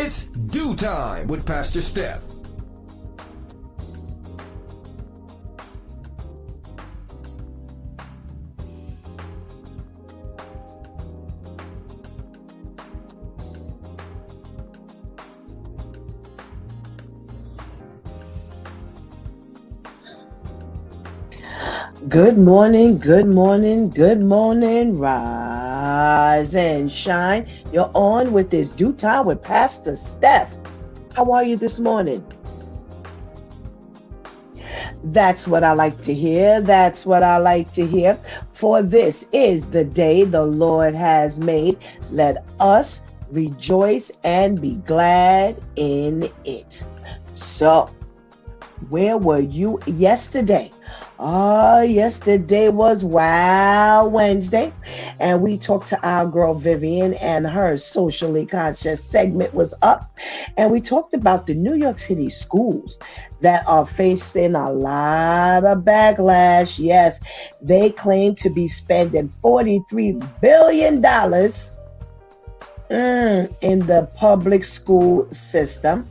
It's Dew Time with Pastor Steph. Good morning, good morning, good morning. Rise and shine. You're on with this Dew Time with Pastor Steph. How are you this morning? That's what I like to hear. That's what I like to hear. For this is the day the Lord has made. Let us rejoice and be glad in it. So, where were you yesterday? Yesterday was Wow Wednesday, and we talked to our girl Vivian, and her socially conscious segment was up, and we talked about the New York City schools that are facing a lot of backlash. Yes, they claim to be spending $43 billion in the public school system,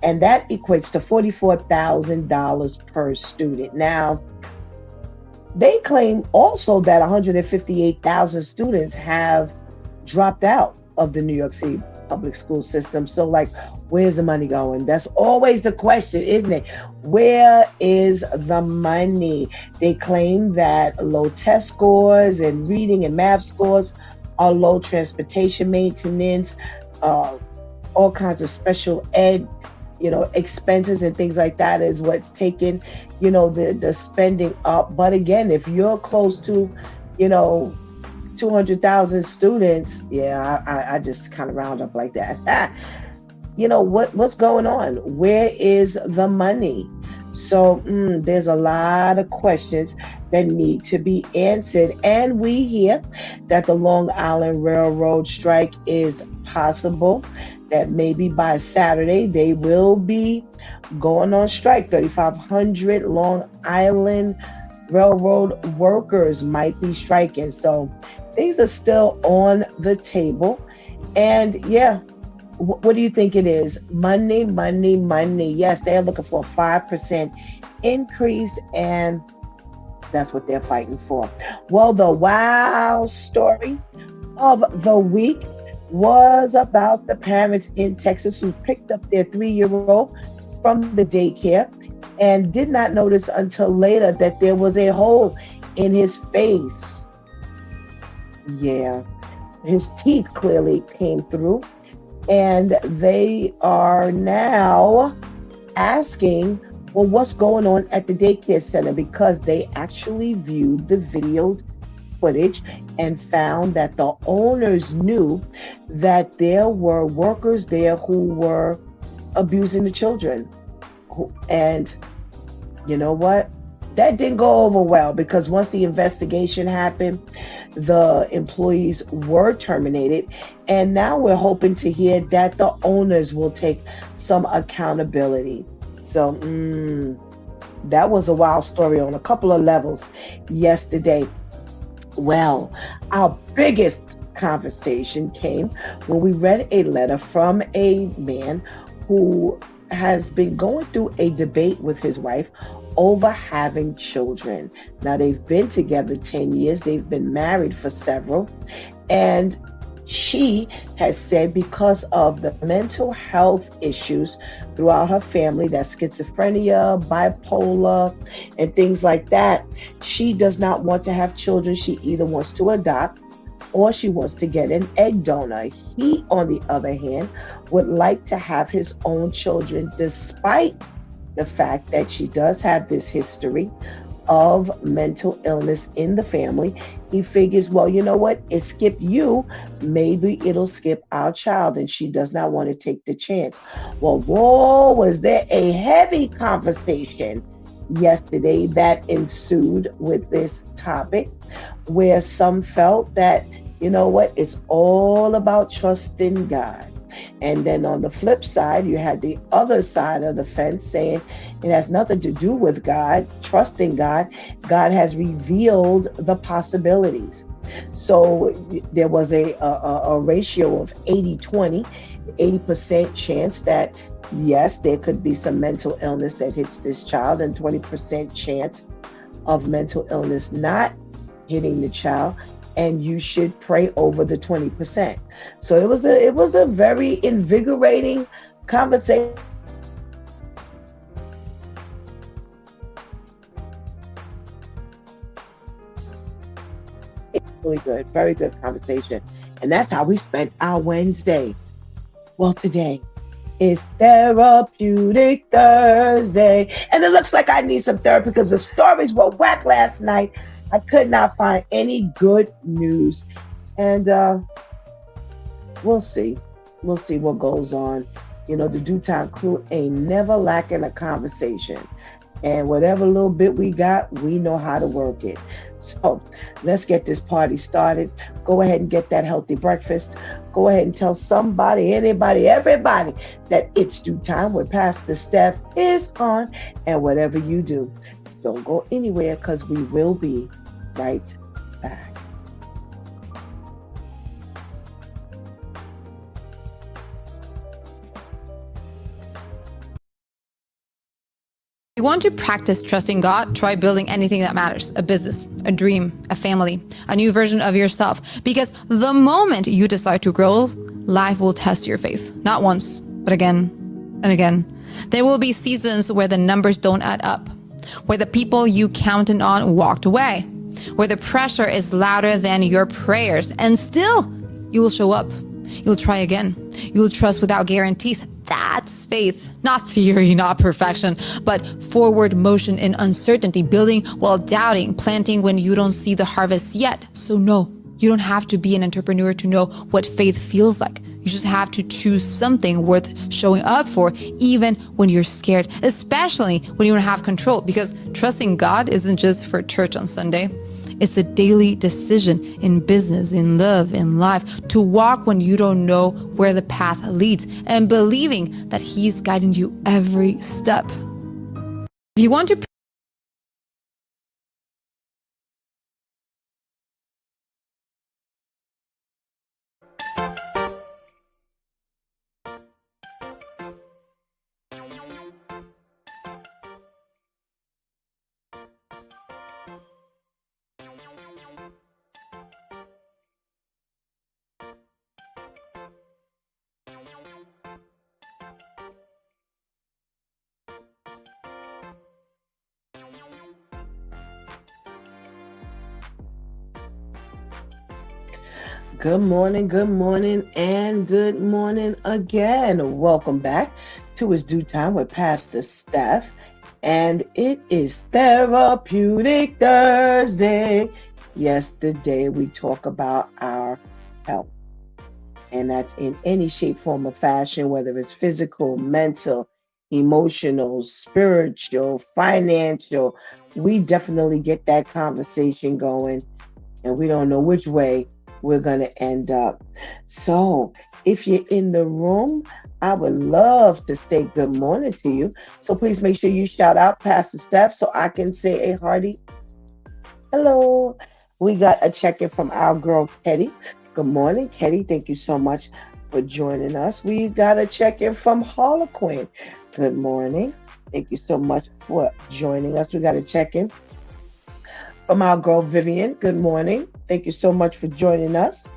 and that equates to $44,000 per student. Now, they claim also that 158,000 students have dropped out of the New York City public school system. So, where's the money going? That's always the question, isn't it? Where is the money? They claim that low test scores and reading and math scores are low, transportation maintenance, all kinds of special ed, expenses and things like that is what's taking, the spending up. But again, if you're close to, 200,000 students, I just kind of round up like that. What's going on? Where is the money? So there's a lot of questions that need to be answered. And we hear that the Long Island Railroad strike is possible, that maybe by Saturday they will be going on strike. 3,500 Long Island Railroad workers might be striking. So things are still on the table. And what do you think it is? Money. Yes, they're looking for a 5% increase, and that's what they're fighting for. Well, the wow story of the week was about the parents in Texas who picked up their 3-year-old from the daycare and did not notice until later that there was a hole in his face. Yeah, his teeth clearly came through. And they are now asking, well, what's going on at the daycare center? Because they actually viewed the video footage and found that the owners knew that there were workers there who were abusing the children. And you know what? That didn't go over well, because once the investigation happened, the employees were terminated. And now we're hoping to hear that the owners will take some accountability. So that was a wild story on a couple of levels yesterday. Well, our biggest conversation came when we read a letter from a man who has been going through a debate with his wife over having children. Now, they've been together 10 years. They've been married for several. And she has said because of the mental health issues throughout her family, that's schizophrenia, bipolar, and things like that, she does not want to have children. She either wants to adopt or she wants to get an egg donor. He, on the other hand, would like to have his own children, despite the fact that she does have this history of mental illness in the family. He figures, well, you know what? It skipped you. Maybe it'll skip our child. And she does not want to take the chance. Well, whoa, was there a heavy conversation yesterday that ensued with this topic, where some felt that, you know what? It's all about trusting God. And then on the flip side, you had the other side of the fence saying it has nothing to do with God, trusting God. God has revealed the possibilities. So there was a ratio of 80-20 80% chance that yes, there could be some mental illness that hits this child, and 20% chance of mental illness not hitting the child, and you should pray over the 20%. So it was a very invigorating conversation. Really good, very good conversation. And that's how we spent our Wednesday. Well, today is Therapeutic Thursday. And it looks like I need some therapy because the stories were whack last night. I could not find any good news. And we'll see. We'll see what goes on. You know, the Due Time crew ain't never lacking a conversation. And whatever little bit we got, we know how to work it. So let's get this party started. Go ahead and get that healthy breakfast. Go ahead and tell somebody, anybody, everybody that it's Due Time with Pastor Steph is on. And whatever you do, don't go anywhere because we will be right back. If you want to practice trusting God, try building anything that matters: a business, a dream, a family, a new version of yourself. Because the moment you decide to grow, life will test your faith. Not once, but again and again. There will be seasons where the numbers don't add up, where the people you counted on walked away, where the pressure is louder than your prayers, and still you will show up. You'll try again. You'll trust without guarantees. That's faith. Not theory, not perfection, but forward motion in uncertainty, building while doubting, planting when you don't see the harvest yet. So no, you don't have to be an entrepreneur to know what faith feels like. You just have to choose something worth showing up for, even when you're scared, especially when you don't have control, because trusting God isn't just for church on Sunday. It's a daily decision in business, in love, in life, to walk when you don't know where the path leads, and believing that He's guiding you every step. If you want to Good morning, and good morning again. Welcome back to It's Due Time with Pastor Steph. And it is Therapeutic Thursday. Yes, the day we talk about our health. And that's in any shape, form, or fashion, whether it's physical, mental, emotional, spiritual, financial. We definitely get that conversation going, and we don't know which way we're going to end up. So, if you're in the room, I would love to say good morning to you. So, please make sure you shout out Pastor Steph so I can say a hearty hello. We got a check in from our girl, Ketty. Good morning, Ketty. Thank you so much for joining us. We've got a check in from Harlequin. Good morning. Thank you so much for joining us. We got a check in from our girl Vivian. Good morning. Thank you so much for joining us.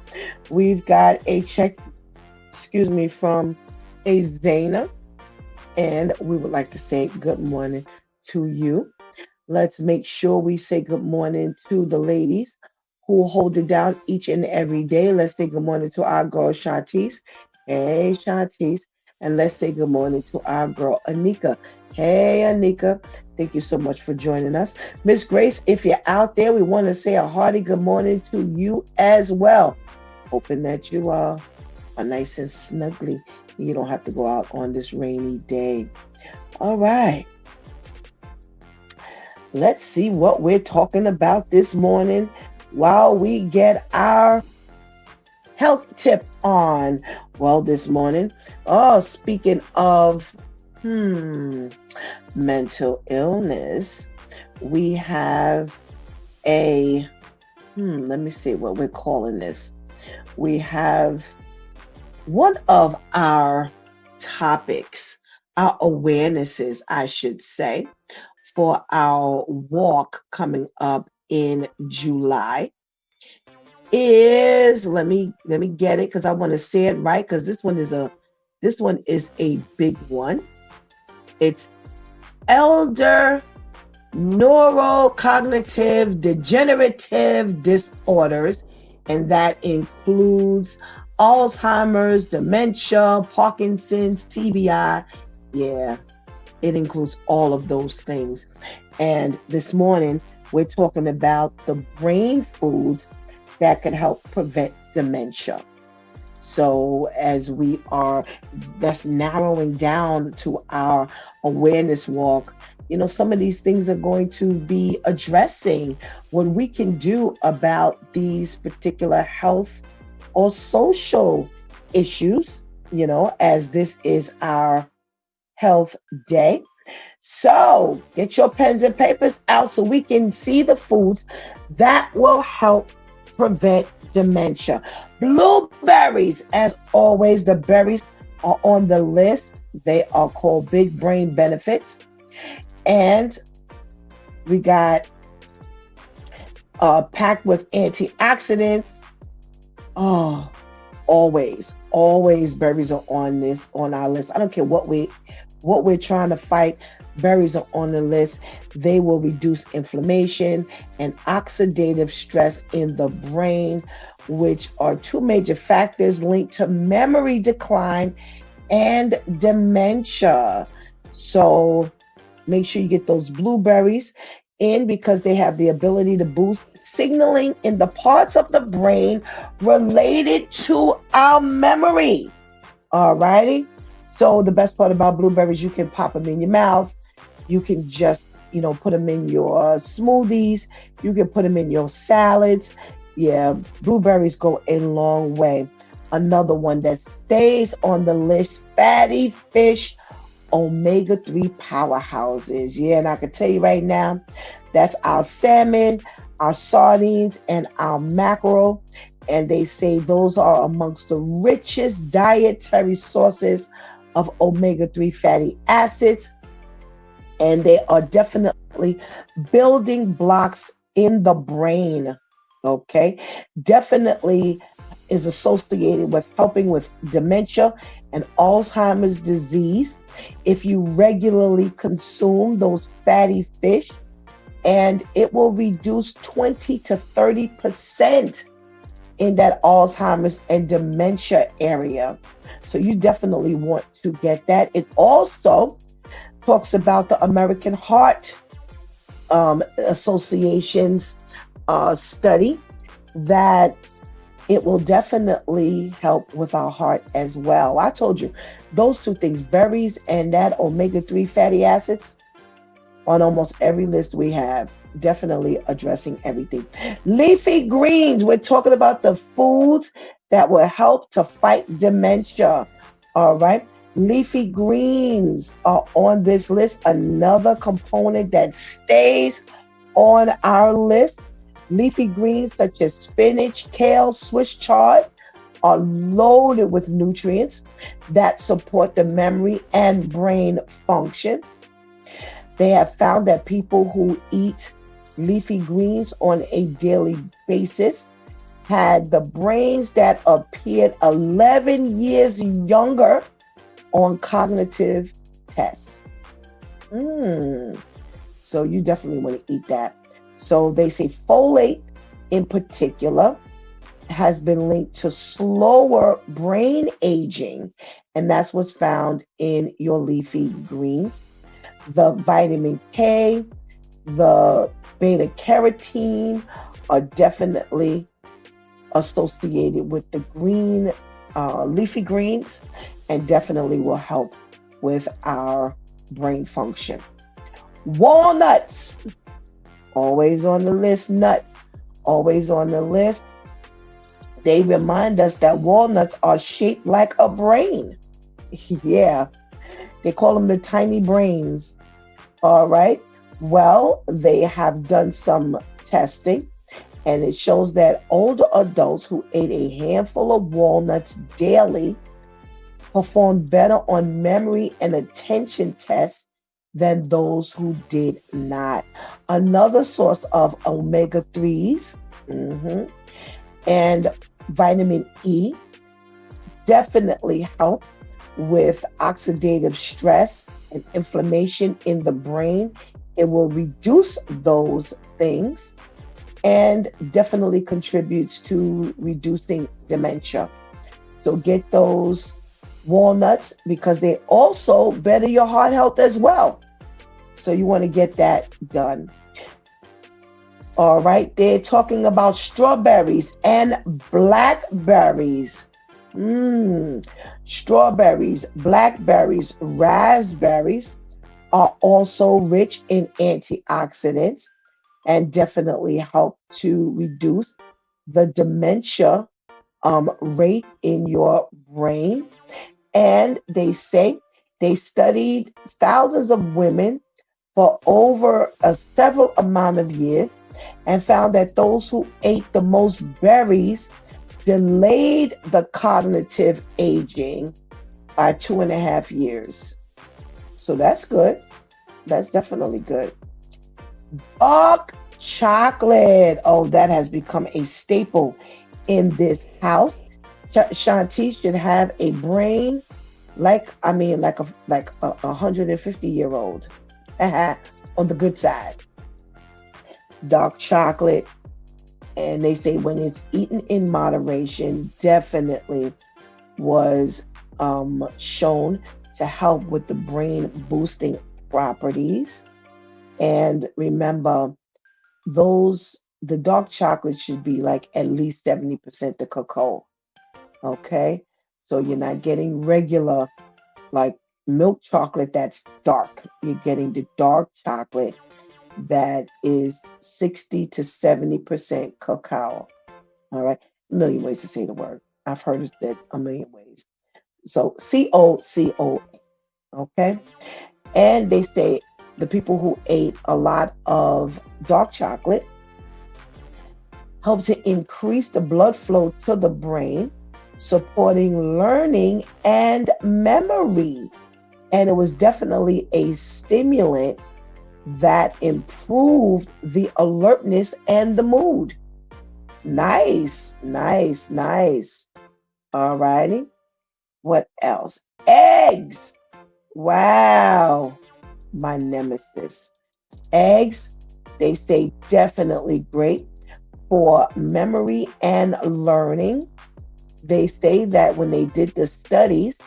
We've got a check, from a Zana, and we would like to say good morning to you. Let's make sure we say good morning to the ladies who hold it down each and every day. Let's say good morning to our girl Shantice. Hey, Shantice. And let's say good morning to our girl Anika. Hey, Anika. Thank you so much for joining us. Miss Grace, if you're out there, we want to say a hearty good morning to you as well. Hoping that you are nice and snuggly. You don't have to go out on this rainy day. All right. Let's see what we're talking about this morning while we get our health tip on. Well, this morning, speaking of mental illness, we have let me see what we're calling this. We have One of our topics, our awarenesses, I should say, for our walk coming up in July is, let me get it because I want to say it right, because this one is a big one. It's elder neurocognitive degenerative disorders, and that includes Alzheimer's, dementia, Parkinson's, TBI. Yeah, it includes all of those things. And this morning, we're talking about the brain foods that can help prevent dementia. So as that's narrowing down to our awareness walk, some of these things are going to be addressing what we can do about these particular health or social issues, as this is our health day. So get your pens and papers out so we can see the foods that will help prevent dementia. Blueberries, as always, the berries are on the list. They are called big brain benefits. And we got packed with antioxidants. Oh, always berries are on our list. I don't care what we're trying to fight. Berries are on the list. They will reduce inflammation and oxidative stress in the brain, which are two major factors linked to memory decline and dementia. So make sure you get those blueberries in, because they have the ability to boost signaling in the parts of the brain related to our memory. All righty. So the best part about blueberries, you can pop them in your mouth. You can just, put them in your smoothies. You can put them in your salads. Yeah, blueberries go a long way. Another one that stays on the list, fatty fish, omega-3 powerhouses. Yeah, and I can tell you right now, that's our salmon, our sardines, and our mackerel. And they say those are amongst the richest dietary sources of omega-3 fatty acids. And they are definitely building blocks in the brain. Okay, definitely is associated with helping with dementia and Alzheimer's disease if you regularly consume those fatty fish, and it will reduce 20 to 30% in that Alzheimer's and dementia area. So you definitely want to get that. It also talks about the American Heart Association's study that it will definitely help with our heart as well. I told you, those two things, berries and that omega-3 fatty acids, on almost every list we have, definitely addressing everything. Leafy greens, we're talking about the foods that will help to fight dementia. All right. Leafy greens are on this list. Another component that stays on our list. Leafy greens such as spinach, kale, Swiss chard are loaded with nutrients that support the memory and brain function. They have found that people who eat leafy greens on a daily basis had the brains that appeared 11 years younger on cognitive tests. So you definitely want to eat that. So they say folate in particular has been linked to slower brain aging, and that's what's found in your leafy greens. The vitamin K, the beta carotene are definitely associated with the green leafy greens, and definitely will help with our brain function. Walnuts, always on the list. Nuts, always on the list. They remind us that walnuts are shaped like a brain. Yeah, they call them the tiny brains. All right. Well, they have done some testing, and it shows that older adults who ate a handful of walnuts daily performed better on memory and attention tests than those who did not. Another source of omega 3s and vitamin E definitely help with oxidative stress and inflammation in the brain. It will reduce those things and definitely contributes to reducing dementia. So get those walnuts because they also better your heart health as well. So you want to get that done. All right, they're talking about strawberries and blackberries. Strawberries, blackberries, raspberries are also rich in antioxidants and definitely help to reduce the dementia rate in your brain. And they say they studied thousands of women for over a several amount of years and found that those who ate the most berries delayed the cognitive aging by 2.5 years. So that's good. That's definitely good. Dark chocolate. Oh, that has become a staple in this house. Shanti should have a brain like a 150-year-old on the good side. Dark chocolate, and they say when it's eaten in moderation, definitely was shown to help with the brain boosting properties. And remember, the dark chocolate should be like at least 70% the cacao. Okay, so you're not getting regular like milk chocolate that's dark. You're getting the dark chocolate that is 60 to 70% cacao. All right, a million ways to say the word. I've heard it said a million ways. So COCOA. Okay, and they say the people who ate a lot of dark chocolate help to increase the blood flow to the brain, supporting learning and memory. And it was definitely a stimulant that improved the alertness and the mood. Nice, nice, nice. All righty. What else? Eggs. Wow. My nemesis. Eggs, they say definitely great for memory and learning. They say that when they did the studies,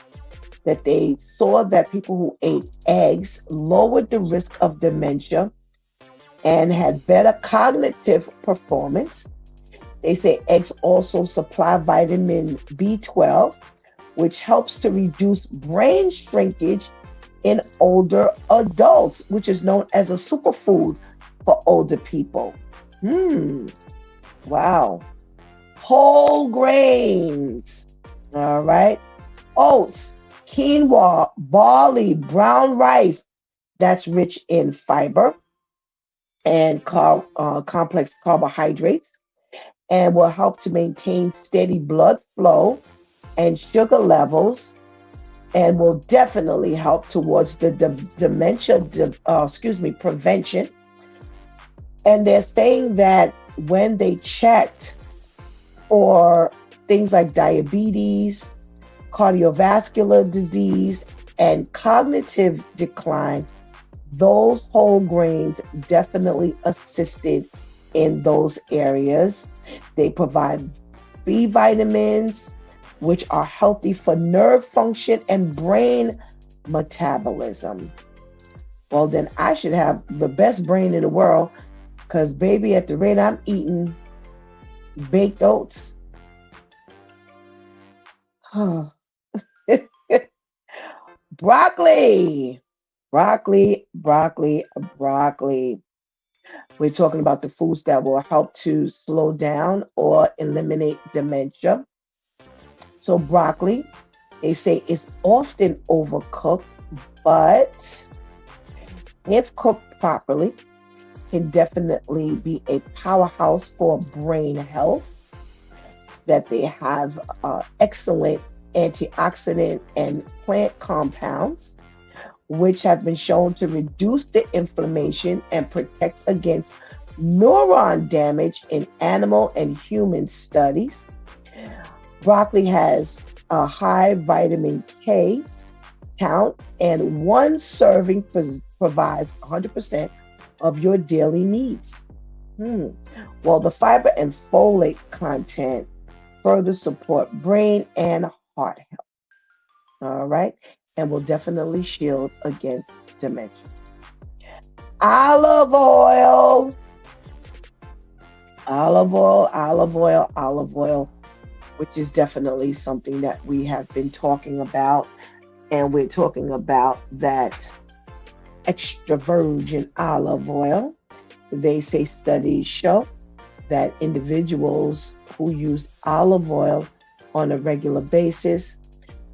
that they saw that people who ate eggs lowered the risk of dementia and had better cognitive performance. They say eggs also supply vitamin B12, which helps to reduce brain shrinkage in older adults, which is known as a superfood for older people. Wow. Whole grains. All right. Oats, quinoa, barley, brown rice. That's rich in fiber and complex carbohydrates and will help to maintain steady blood flow and sugar levels and will definitely help towards the dementia prevention. And they're saying that when they checked for things like diabetes, cardiovascular disease, and cognitive decline, those whole grains definitely assisted in those areas. They provide B vitamins, which are healthy for nerve function and brain metabolism. Well, then I should have the best brain in the world because, baby, at the rate I'm eating baked oats. Broccoli. We're talking about the foods that will help to slow down or eliminate dementia. So broccoli, they say, is often overcooked, but if cooked properly, can definitely be a powerhouse for brain health. That they have excellent antioxidant, and plant compounds, which have been shown to reduce the inflammation and protect against neuron damage in animal and human studies. Broccoli has a high vitamin K count, and one serving provides 100% of your daily needs. Well, the fiber and folate content further support brain and heart health. All right, and will definitely shield against dementia. Olive oil, olive oil, olive oil, olive oil, which is definitely something that we have been talking about. And we're talking about that extra virgin olive oil. They say studies show that individuals who use olive oil on a regular basis,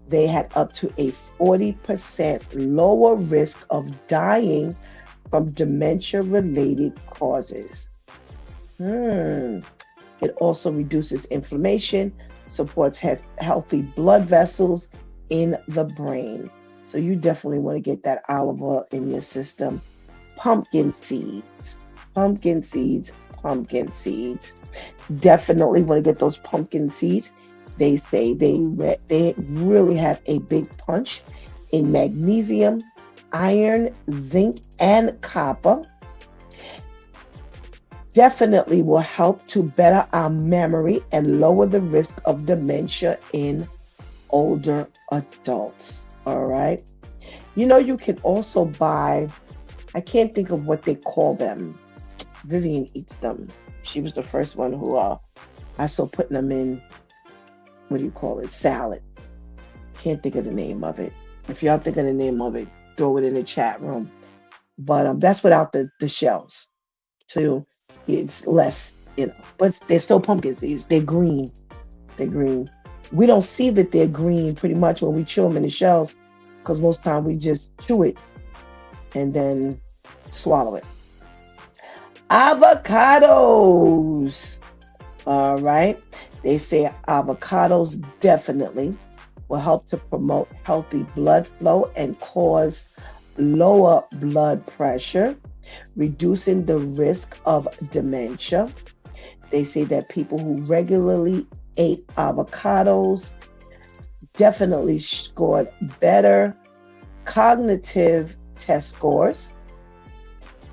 they had up to a 40% lower risk of dying from dementia-related causes. It also reduces inflammation, supports healthy blood vessels in the brain. So you definitely want to get that olive oil in your system. Pumpkin seeds, pumpkin seeds, pumpkin seeds. Definitely want to get those pumpkin seeds. They say they really have a big punch in magnesium, iron, zinc, and copper. Definitely will help to better our memory and lower the risk of dementia in older adults. All right. You know, you can also buy, I can't think of what they call them. Vivian eats them. She was the first one who I saw putting them in, what do you call it? Salad. Can't think of the name of it. If y'all think of the name of it, throw it in the chat room. But that's without the shells. So it's less, but they're still pumpkin seeds. They're green. They're green. We don't see that they're green pretty much when we chew them in the shells, because most of the time we just chew it and then swallow it. Avocados. All right. They say avocados definitely will help to promote healthy blood flow and cause lower blood pressure, reducing the risk of dementia. They say that people who regularly ate avocados definitely scored better cognitive test scores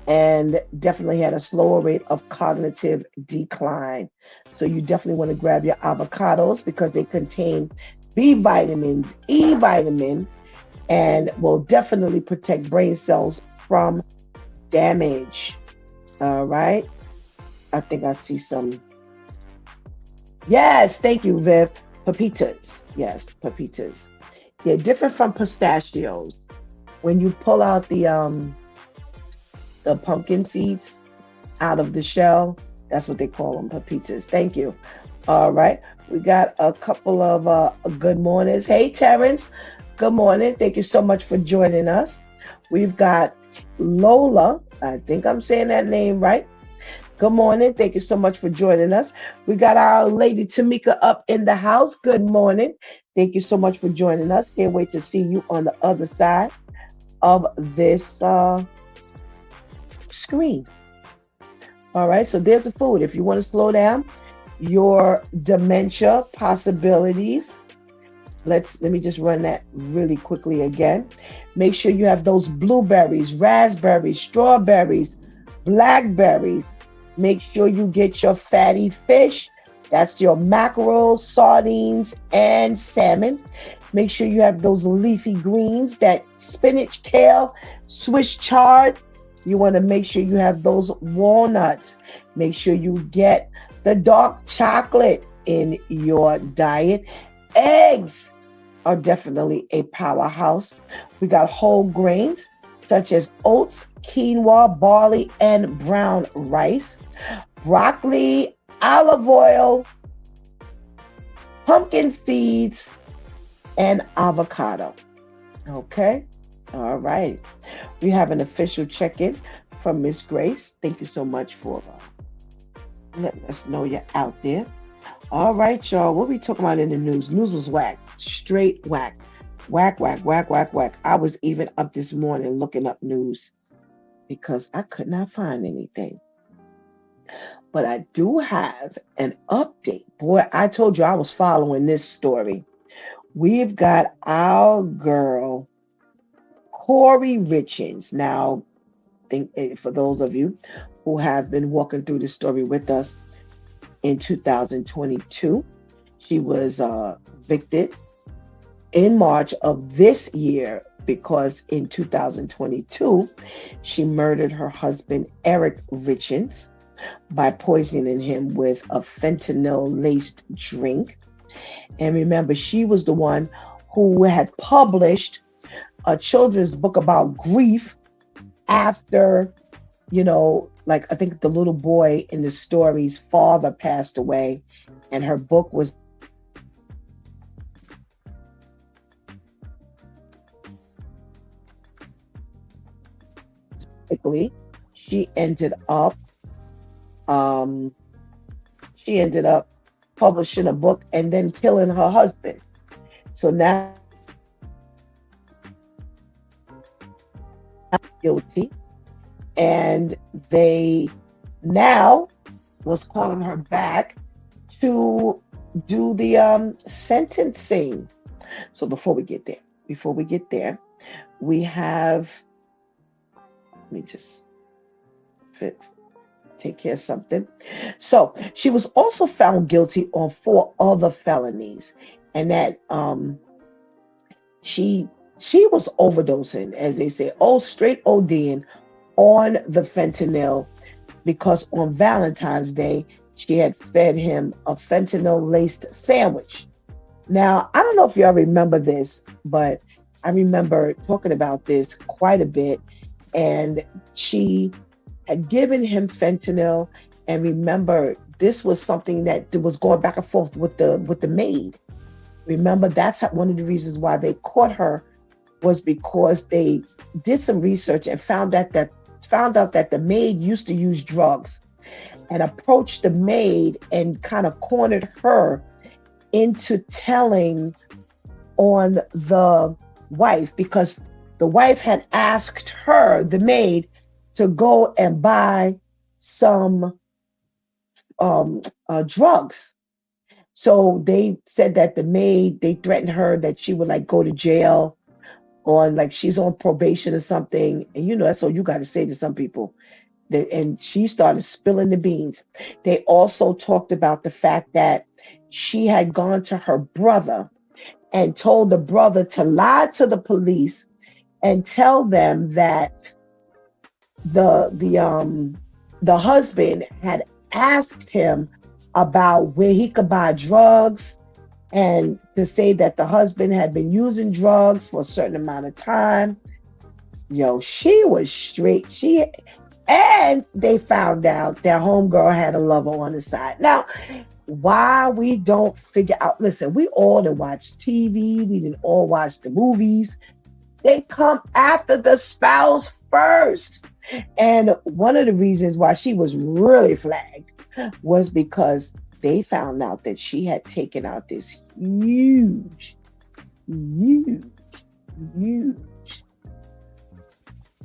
and definitely had a slower rate of cognitive decline. So you definitely want to grab your avocados because they contain B vitamins, E vitamin, and will definitely protect brain cells from damage. All right. I think I see some. Yes, thank you, Viv. Pepitas. Yes, pepitas. They're different from pistachios. When you pull out the pumpkin seeds out of the shell, that's what they call them, pepitas. Thank you. All right. We got a couple of good mornings. Hey, Terrence. Good morning. Thank you so much for joining us. We've got Lola. I think I'm saying that name right. Good morning. Thank you so much for joining us. We got our lady Tamika up in the house. Good morning. Thank you so much for joining us. Can't wait to see you on the other side of this screen. All right. So there's the food. If you want to slow down your dementia possibilities, let me just run that really quickly again. Make sure you have those blueberries, raspberries, strawberries, blackberries. Make sure you get your fatty fish. That's your mackerel, sardines, and salmon. Make sure you have those leafy greens, that spinach, kale, Swiss chard. You want to make sure you have those walnuts. Make sure you get the dark chocolate in your diet. Eggs are definitely a powerhouse. We got whole grains such as oats, quinoa, barley, and brown rice. Broccoli, olive oil, pumpkin seeds, and avocado. Okay? All right. We have an official check-in from Miss Grace. Thank you so much for letting us know you're out there. All right, y'all. What we talking about in the news? News was whack. Straight whack. Whack, whack, whack, whack, whack. I was even up this morning looking up news because I could not find anything. But I do have an update. Boy, I told you I was following this story. We've got our girl, Corey Richards. Now, for those of you who have been walking through the story with us in 2022, she was evicted in March of this year because in 2022, she murdered her husband, Eric Richards, by poisoning him with a fentanyl-laced drink. And remember, she was the one who had published a children's book about grief after, like I think the little boy in the story's father passed away, and her book was she ended up publishing a book and then killing her husband. So now guilty, and they now was calling her back to do the sentencing. So before we get there, we have, let me just take care of something. So she was also found guilty on 4 other felonies, and that she was overdosing, as they say, straight ODing on the fentanyl, because on Valentine's Day she had fed him a fentanyl-laced sandwich. Now, I don't know if y'all remember this, but I remember talking about this quite a bit, and she had given him fentanyl, and remember, this was something that was going back and forth with the maid. Remember, that's one of the reasons why they caught her, was because they did some research and found out that the maid used to use drugs, and approached the maid and kind of cornered her into telling on the wife, because the wife had asked her, the maid, to go and buy some drugs. So they said that they threatened her that she would like go to jail on, like she's on probation or something. And that's all you got to say to some people. And she started spilling the beans. They also talked about the fact that she had gone to her brother and told the brother to lie to the police and tell them that the husband had asked him about where he could buy drugs, and to say that the husband had been using drugs for a certain amount of time. She was straight. And they found out that homegirl had a lover on the side. Now, why we don't figure out, listen, we all done watch TV, we didn't all watch the movies. They come after the spouse first. And one of the reasons why she was really flagged was because they found out that she had taken out this huge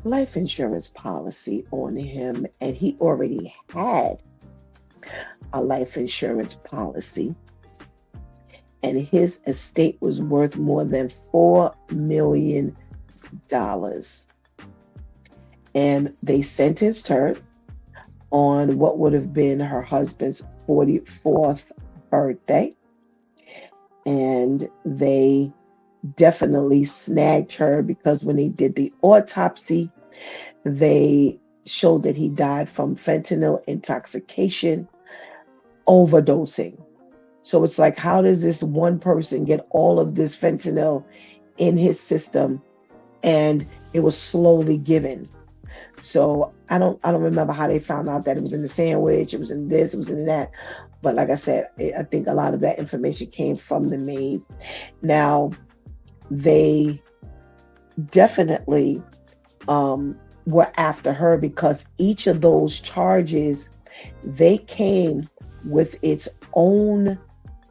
life insurance policy on him, and he already had a life insurance policy, and his estate was worth more than $4 million. And they sentenced her on what would have been her husband's 44th birthday, and they definitely snagged her because when they did the autopsy, they showed that he died from fentanyl intoxication, overdosing. So it's like, how does this one person get all of this fentanyl in his system? And it was slowly given. So I don't remember how they found out that it was in the sandwich, it was in this, it was in that. But like I said, I think a lot of that information came from the maid. Now, they definitely were after her because each of those charges, they came with its own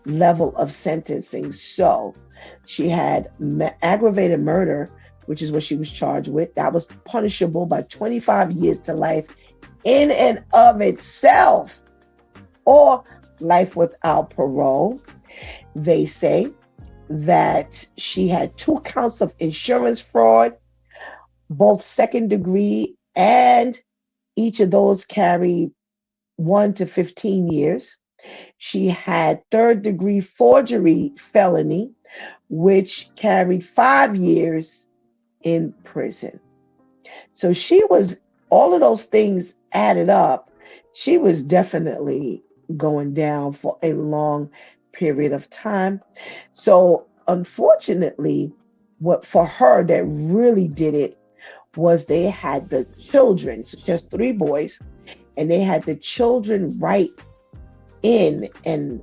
level of sentencing. So she had aggravated murder, which is what she was charged with. That was punishable by 25 years to life in and of itself, or life without parole. They say that she had 2 counts of insurance fraud, both second degree, and each of those carried 1 to 15 years. She had third degree forgery felony, which carried 5 years in prison. So she was, all of those things added up, she was definitely going down for a long period of time. So unfortunately, what for her that really did it was they had the children, so she has 3 boys, and they had the children write in and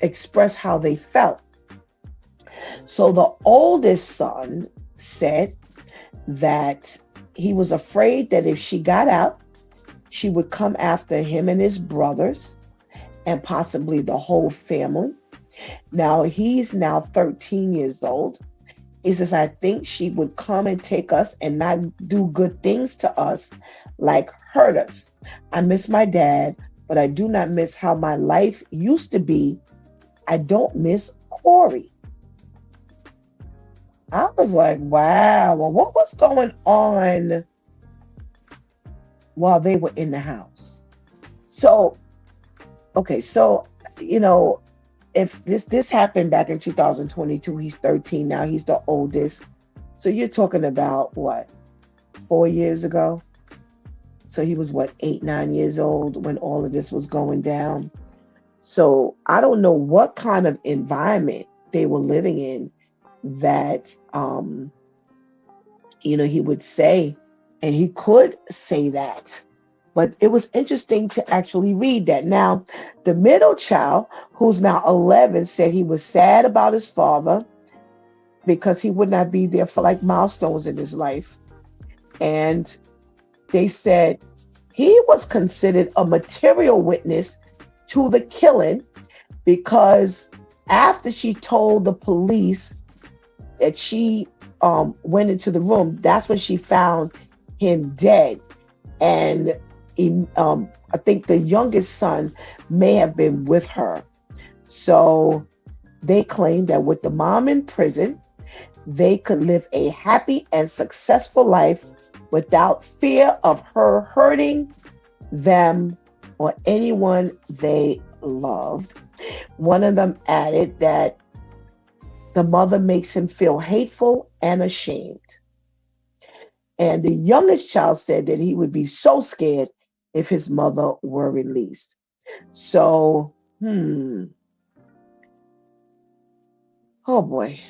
express how they felt. So the oldest son said that he was afraid that if she got out, she would come after him and his brothers and possibly the whole family. Now he's now 13 years old. He says, I think she would come and take us and not do good things to us, like hurt us. I miss my dad, but I do not miss how my life used to be. I don't miss Corey. I was like, wow, well, what was going on while they were in the house? So, okay, so, if this happened back in 2022, he's 13 now, he's the oldest. So you're talking about what, 4 years ago? So he was what, 8, 9 years old when all of this was going down. So I don't know what kind of environment they were living in that, he would say, and he could say that. But it was interesting to actually read that. Now, the middle child, who's now 11, said he was sad about his father because he would not be there for like milestones in his life. And they said he was considered a material witness to the killing because after she told the police that she went into the room, that's when she found him dead. And I think the youngest son may have been with her. So they claim that with the mom in prison, they could live a happy and successful life without fear of her hurting them or anyone they loved. One of them added that the mother makes him feel hateful and ashamed. And the youngest child said that he would be so scared if his mother were released. So, oh boy.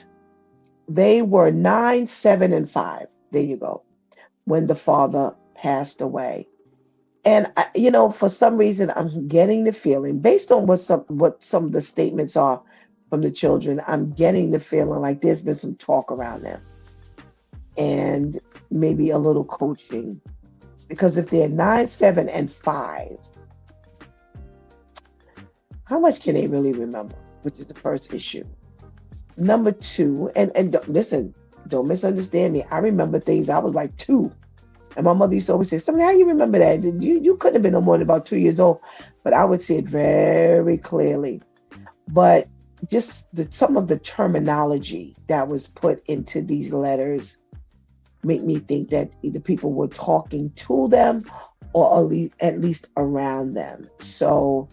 They were 9, 7, and 5. There you go. When the father passed away. And, for some reason, I'm getting the feeling, based on what some of the statements are from the children, I'm getting the feeling like there's been some talk around them. And maybe a little coaching. Because if they're 9, 7, and 5, how much can they really remember? Which is the first issue. Number 2, and listen, don't misunderstand me. I remember things I was like 2. And my mother used to always say, "Something, how you remember that? You couldn't have been no more than about 2 years old." But I would see it very clearly. But just some of the terminology that was put into these letters make me think that either people were talking to them or at least around them. So,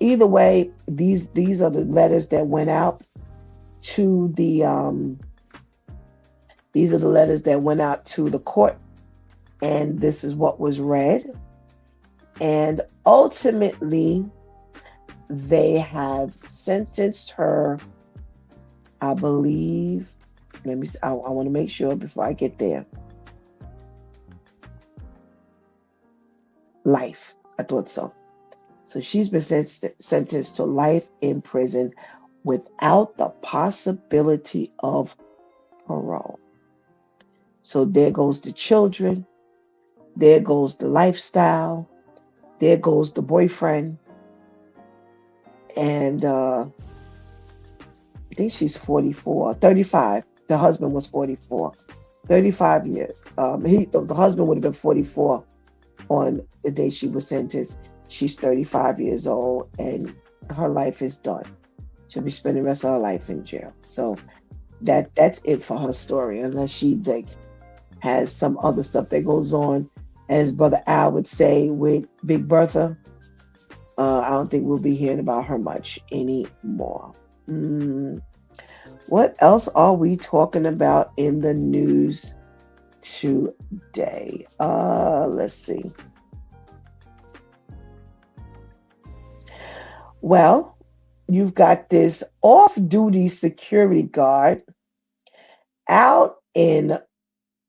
either way, these are the letters that went out to the these are the letters that went out to the court, and this is what was read. And ultimately, they have sentenced her, I believe. I want to make sure before I get there. Life. I thought so. So she's been sentenced to life in prison without the possibility of parole. So there goes the children. There goes the lifestyle. There goes the boyfriend. And I think she's 44, 35. The husband was 44, 35 years. The husband would have been 44 on the day she was sentenced. She's 35 years old, and her life is done. She'll be spending the rest of her life in jail. So that's it for her story, unless she has some other stuff that goes on. As Brother Al would say with Big Bertha, I don't think we'll be hearing about her much anymore. What else are we talking about in the news today? Let's see. Well, you've got this off-duty security guard out in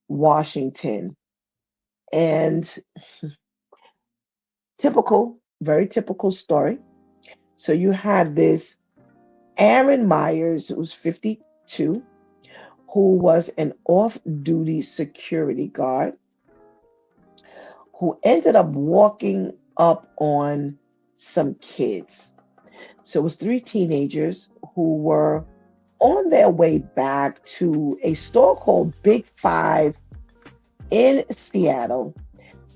Washington, and very typical story. So you have this Aaron Myers, who's 52, who was an off-duty security guard, who ended up walking up on some kids. So it was 3 teenagers who were on their way back to a store called Big Five in Seattle.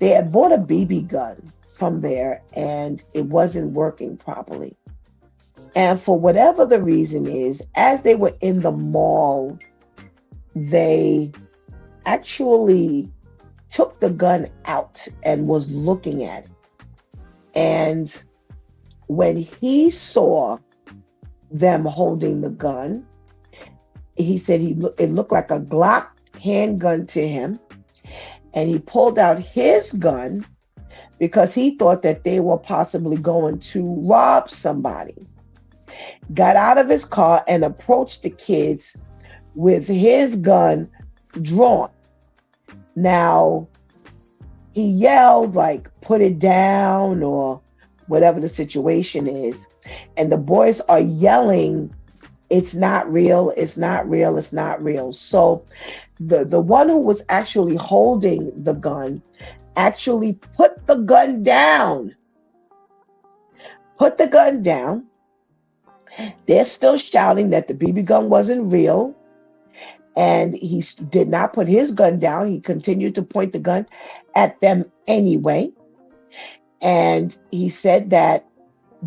They had bought a BB gun from there, and it wasn't working properly. And for whatever the reason is, as they were in the mall, they actually took the gun out and was looking at it. And when he saw them holding the gun, he said it looked like a Glock handgun to him. And he pulled out his gun because he thought that they were possibly going to rob somebody. Got out of his car and approached the kids with his gun drawn. Now, he yelled, like, put it down or whatever the situation is. And the boys are yelling, it's not real, it's not real, it's not real. So the one who was actually holding the gun actually put the gun down. Put the gun down. They're still shouting that the BB gun wasn't real. And he did not put his gun down. He continued to point the gun at them anyway. And he said that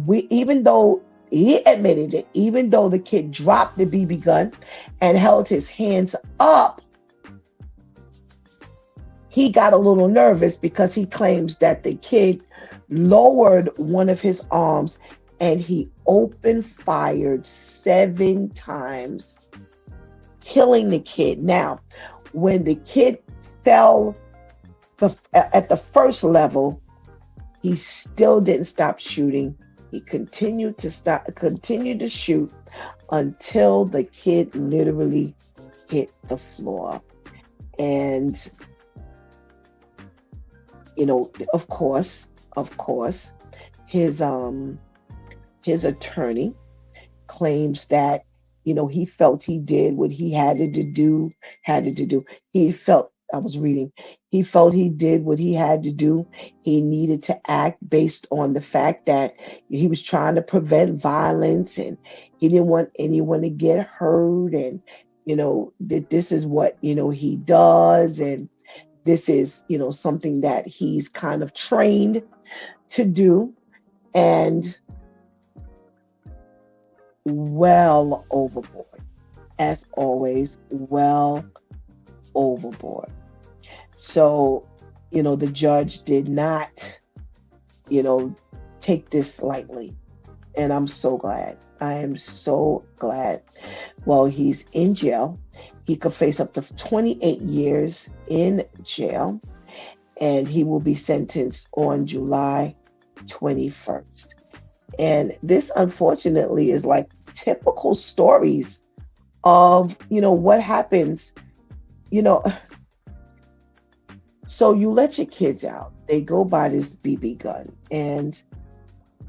even though he admitted it, even though the kid dropped the BB gun and held his hands up, he got a little nervous because he claims that the kid lowered one of his arms and he open fired 7 times, killing the kid. Now, when the kid fell at the first level, he still didn't stop shooting. He continued to shoot until the kid literally hit the floor. And, you know, of course, his attorney claims that, you know, he felt he did what he had to do. He felt he did what he had to do. He needed to act based on the fact that he was trying to prevent violence and he didn't want anyone to get hurt. And, you know, that this is what, you know, he does. And this is, you know, something that he's kind of trained to do. And well overboard, as always, well overboard. So, you know, the judge did not, you know, take this lightly. And I'm so glad. I am so glad. Well, he's in jail. He could face up to 28 years in jail. And he will be sentenced on July 21st. And this, unfortunately, is like typical stories of, you know, what happens, you know. So you let your kids out. They go buy this BB gun. And,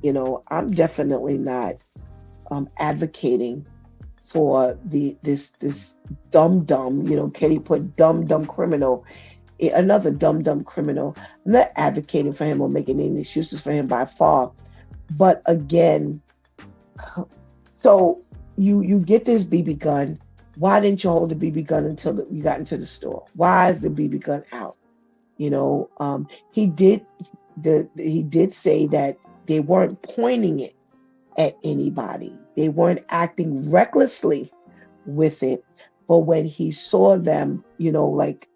you know, I'm definitely not advocating for this dumb, you know, Katie put dumb criminal, another dumb criminal. I'm not advocating for him or making any excuses for him by far. But again, So you get this BB gun. Why didn't you hold the BB gun until you got into the store? Why is the BB gun out? You know, he did he did say that they weren't pointing it at anybody. They weren't acting recklessly with it. But when he saw them, like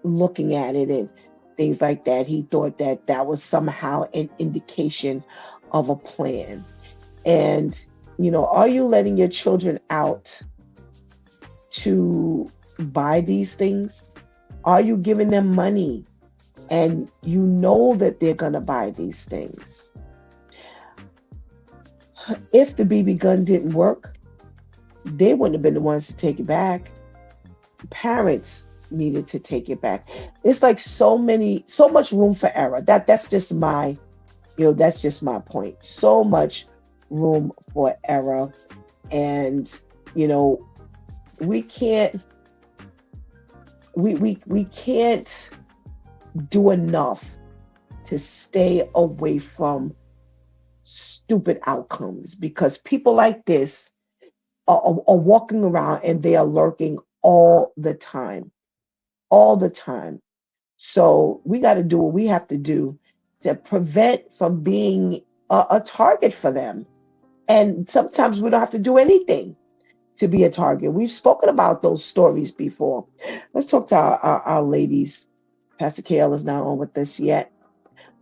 looking at it and things like that, he thought that that was somehow an indication of a plan. And, are you letting your children out to buy these things? Are you giving them money and you know that they're going to buy these things? If the BB gun didn't work, they wouldn't have been the ones to take it back. Parents needed to take it back. It's like so much room for error. That's just my point. So much room for error. And, we can't do enough to stay away from stupid outcomes, because people like this are walking around and they are lurking all the time. So we got to do what we have to do to prevent from being a target for them. And sometimes we don't have to do anything to be a target. We've spoken about those stories before. Let's talk to our ladies. Pastor Kale is not on with us yet.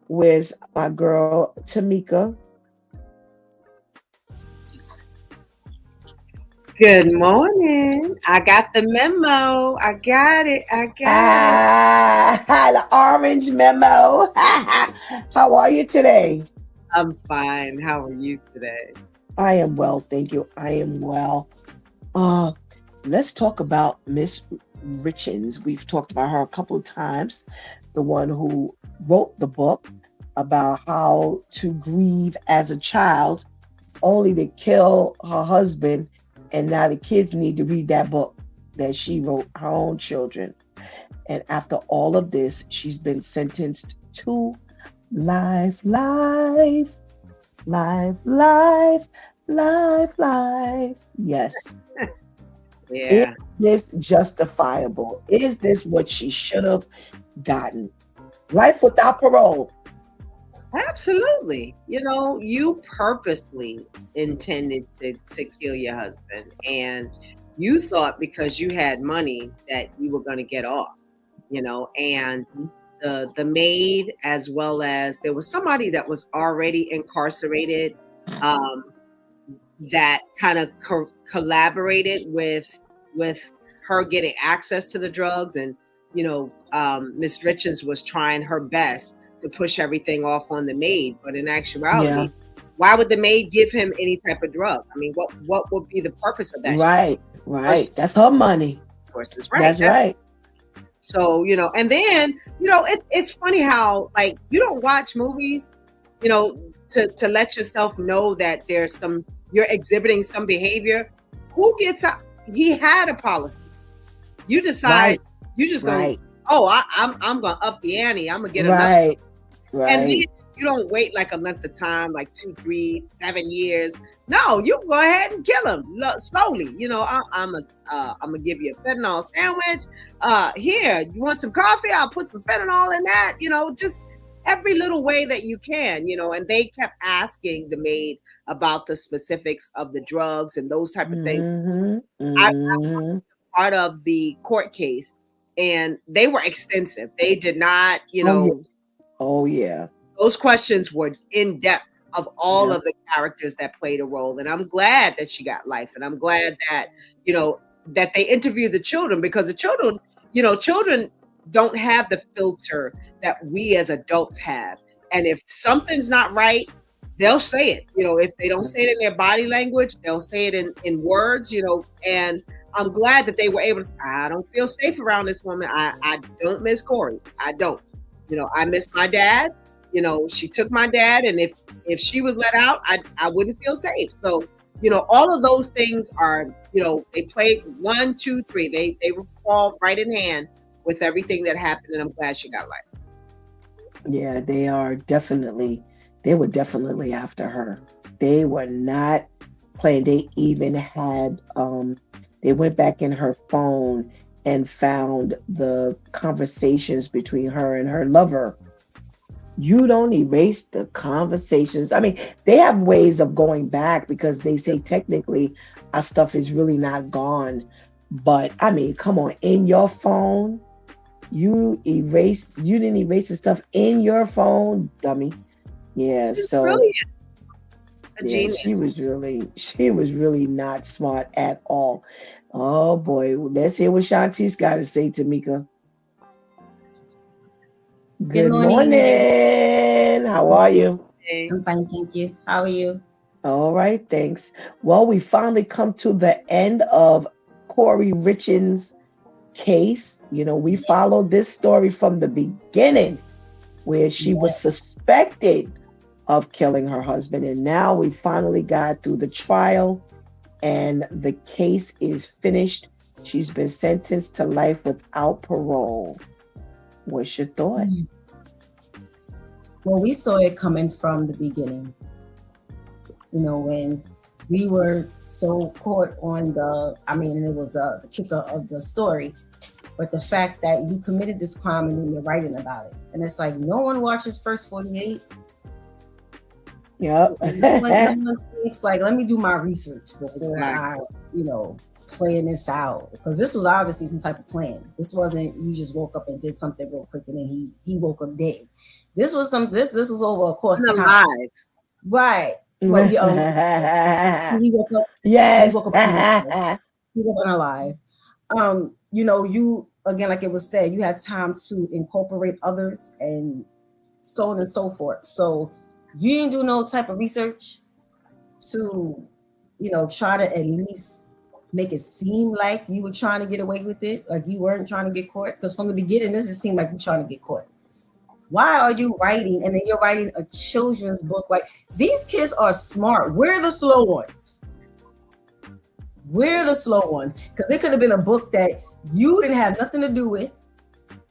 Where's my girl, Tamika? Good morning. I got the memo. I got it. The orange memo. How are you today? I'm fine. How are you today? I am well, thank you. I am well. Let's talk about Miss Richens. We've talked about her a couple of times. The one who wrote the book about how to grieve as a child, only to kill her husband. And now the kids need to read that book that she wrote, her own children. And after all of this, she's been sentenced to life. Yes. Yeah. Is this justifiable? Is this what she should have gotten? Life without parole. Absolutely. You purposely intended to kill your husband, and you thought because you had money that you were going to get off, and the maid, as well as there was somebody that was already incarcerated, that kind of collaborated with her getting access to the drugs. And, Miss Richards was trying her best to push everything off on the maid. But in actuality, why would the maid give him any type of drug? I mean, what would be the purpose of that? Right. That's her money. Sources, right? That's right. So, and then, it's funny how, like, you don't watch movies, to let yourself know that you're exhibiting some behavior. Who gets out? He had a policy. You decide, you just go, I'm going to up the ante. I'm going to get another. Right. And then you don't wait like a length of time, like 2, 3, 7 years. No, you go ahead and kill him slowly. I'm gonna give you a fentanyl sandwich. Here, you want some coffee? I'll put some fentanyl in that. Just every little way that you can. And they kept asking the maid about the specifics of the drugs and those type of things. I was part of the court case, and they were extensive. They did not, Oh yeah. Those questions were in depth of all of the characters that played a role. And I'm glad that she got life. And I'm glad that, that they interviewed the children, because the children, children don't have the filter that we as adults have. And if something's not right, they'll say it. If they don't say it in their body language, they'll say it in words, and I'm glad that they were able to say, I don't feel safe around this woman. I don't miss Corey. I don't. I miss my dad. She took my dad, and if she was let out, I wouldn't feel safe. So, all of those things are, they played 1, 2, 3. They fall right in hand with everything that happened, and I'm glad she got life. Yeah, they were definitely after her. They were not playing. They even had they went back in her phone and found the conversations between her and her lover. You don't erase the conversations. I mean, they have ways of going back because they say technically our stuff is really not gone. But I mean, come on, in your phone, you didn't erase the stuff in your phone, dummy. Yeah, She's so brilliant. A yeah, genius. she was really not smart at all. Oh boy, let's hear what Shanti's got to say, Tamika. Good Good morning. morning. How are you? I'm fine, thank you. How are you? All right, thanks. Well, we finally come to the end of Corey Richins' case. You know, we followed this story from the beginning where she was suspected of killing her husband. And now we finally got through the trial and the case is finished. She's been sentenced to life without parole. What's your thought? Well, we saw it coming from the beginning. You know, when we were so caught on and it was the kicker of the story, but the fact that you committed this crime and then you're writing about it. And it's like, no one watches First 48. Yep. no one thinks like, let me do my research before I, plan this out. Because this was obviously some type of plan. This wasn't, you just woke up and did something real quick and then he woke up dead. This was this was over a course of time. Right. Well, he woke up. Yes. He woke up unalive. He woke up unalive. You again, like it was said, you had time to incorporate others and so on and so forth. So you didn't do no type of research to, try to at least make it seem like you were trying to get away with it, like you weren't trying to get caught. Because from the beginning, this it seemed like you're trying to get caught. Why are you writing? And then you're writing a children's book. Like, these kids are smart. We're the slow ones. We're the slow ones. Because it could have been a book that you didn't have nothing to do with.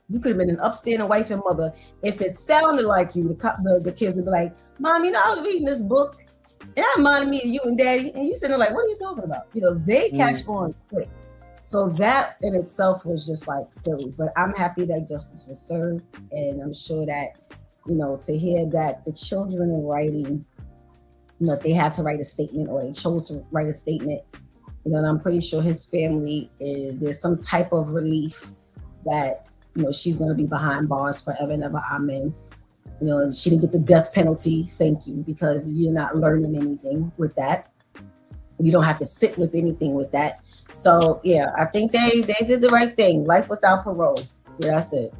You could have been an upstanding wife and mother. If it sounded like you, the kids would be like, Mom, I was reading this book. And that reminded me of you and Daddy. And you sitting there like, what are you talking about? They catch on quick. So that in itself was just like silly, but I'm happy that justice was served. And I'm sure that, to hear that the children are writing, they had to write a statement or they chose to write a statement, and I'm pretty sure his family there's some type of relief that, she's going to be behind bars forever and ever. Amen. And she didn't get the death penalty. Thank you, because you're not learning anything with that. You don't have to sit with anything with that. So yeah, I think they did the right thing. Life without parole. Yeah, that's it.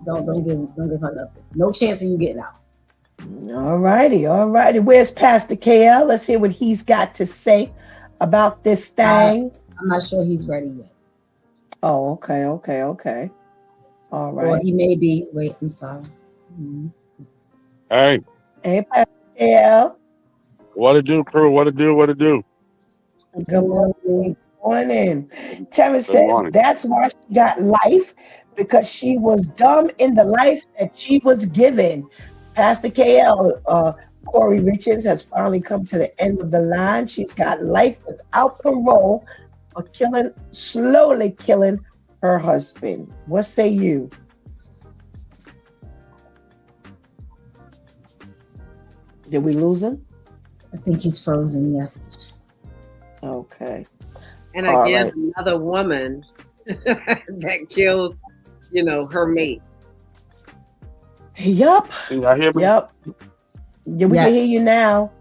Don't give her nothing. No chance of you getting out. All righty. Where's Pastor KL? Let's hear what he's got to say about this thing. I'm not sure he's ready yet. Oh, okay. All right. Or he may be. Wait, I'm sorry. Mm-hmm. Hey, Pastor KL. What it do, crew? What it do? Good morning. Terrence says that's why she got life, because she was dumb in the life that she was given. Pastor KL, Corey Richards has finally come to the end of the line. She's got life without parole for slowly killing her husband. What say you? Did we lose him? I think he's frozen, yes. Okay. And again, another woman that kills, her mate. Yup. Can y'all hear me? Yup. Yeah, we can hear you now.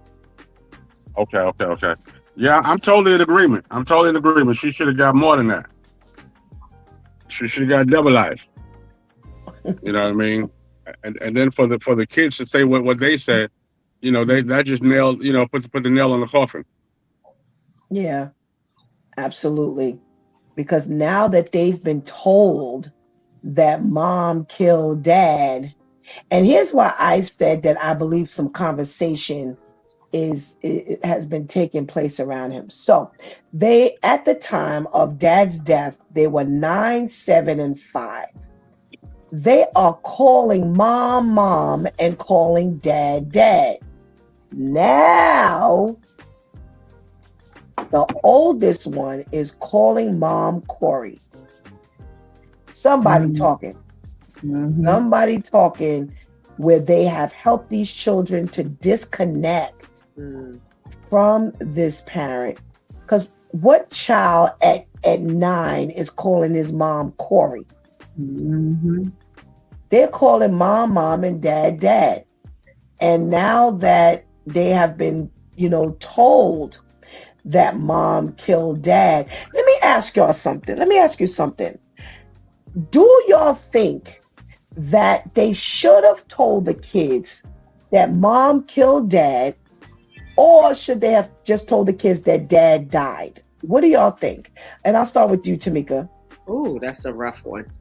Okay. Yeah, I'm totally in agreement. She should have got more than that. She should have got double life. You know what I mean? And then for the kids to say what they said, that just nailed, put the nail on the coffin. Yeah, absolutely. Because now that they've been told that mom killed dad, and here's why I said that I believe some conversation has been taking place around him. So they, at the time of dad's death, they were 9, 7, and 5. They are calling mom, and calling dad. Now, the oldest one is calling mom Corey. Somebody talking. Somebody talking where they have helped these children to disconnect from this parent. Because what child at 9 is calling his mom Corey? They're calling mom, and dad. And now that they have been, told that mom killed dad, let me ask y'all something. Let me ask you something. Do y'all think that they should have told the kids that mom killed dad, or should they have just told the kids that dad died? What do y'all think? And I'll start with you, Tamika. Ooh, that's a rough one.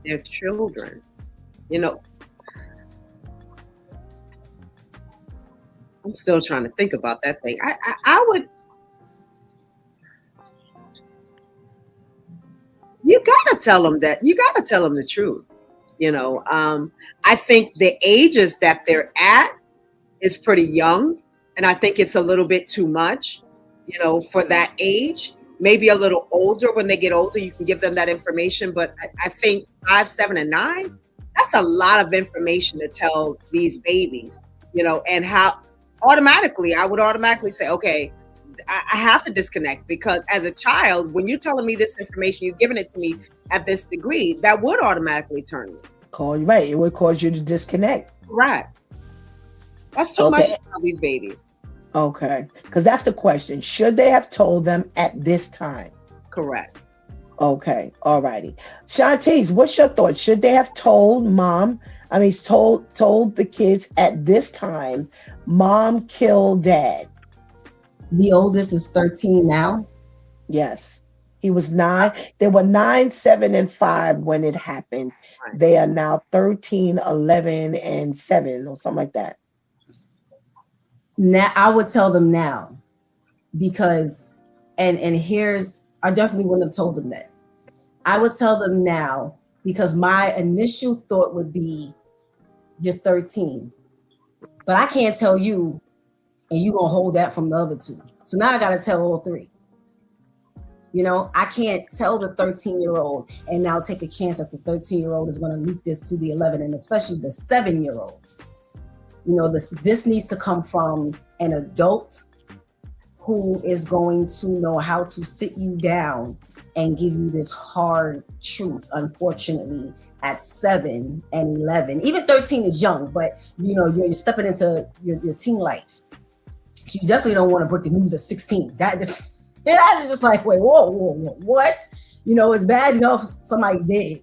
They're children. I'm still trying to think about that thing. I would. You gotta tell them that. You gotta tell them the truth. I think the ages that they're at is pretty young, and I think it's a little bit too much, for that age. Maybe a little older. When they get older, you can give them that information. But I think 5, 7, and 9, that's a lot of information to tell these babies, and how automatically, I would automatically say, okay, I have to disconnect, because as a child, when you're telling me this information, you're giving it to me at this degree, that would automatically turn me. Right. It would cause you to disconnect. Right. That's too much to tell these babies. Okay. Because that's the question. Should they have told them at this time? Correct. Okay. All righty. Shantice, what's your thought? Should they have told told the kids at this time, mom killed dad? The oldest is 13 now. Yes. He was 9. They were 9, 7, and 5 when it happened. Right. They are now 13, 11, and 7 or something like that. Now, I would tell them now, because, and here's, I definitely wouldn't have told them that. I would tell them now, because my initial thought would be, you're 13, but I can't tell you, and you're going to hold that from the other 2. So now I got to tell all 3. I can't tell the 13-year-old and now take a chance that the 13-year-old is going to leak this to the 11, and especially the 7-year-old. This needs to come from an adult who is going to know how to sit you down and give you this hard truth. Unfortunately, at 7 and 11, even 13 is young, but you're stepping into your teen life. You definitely don't want to break the news at 16. That is just like, wait, whoa, what? It's bad enough somebody did,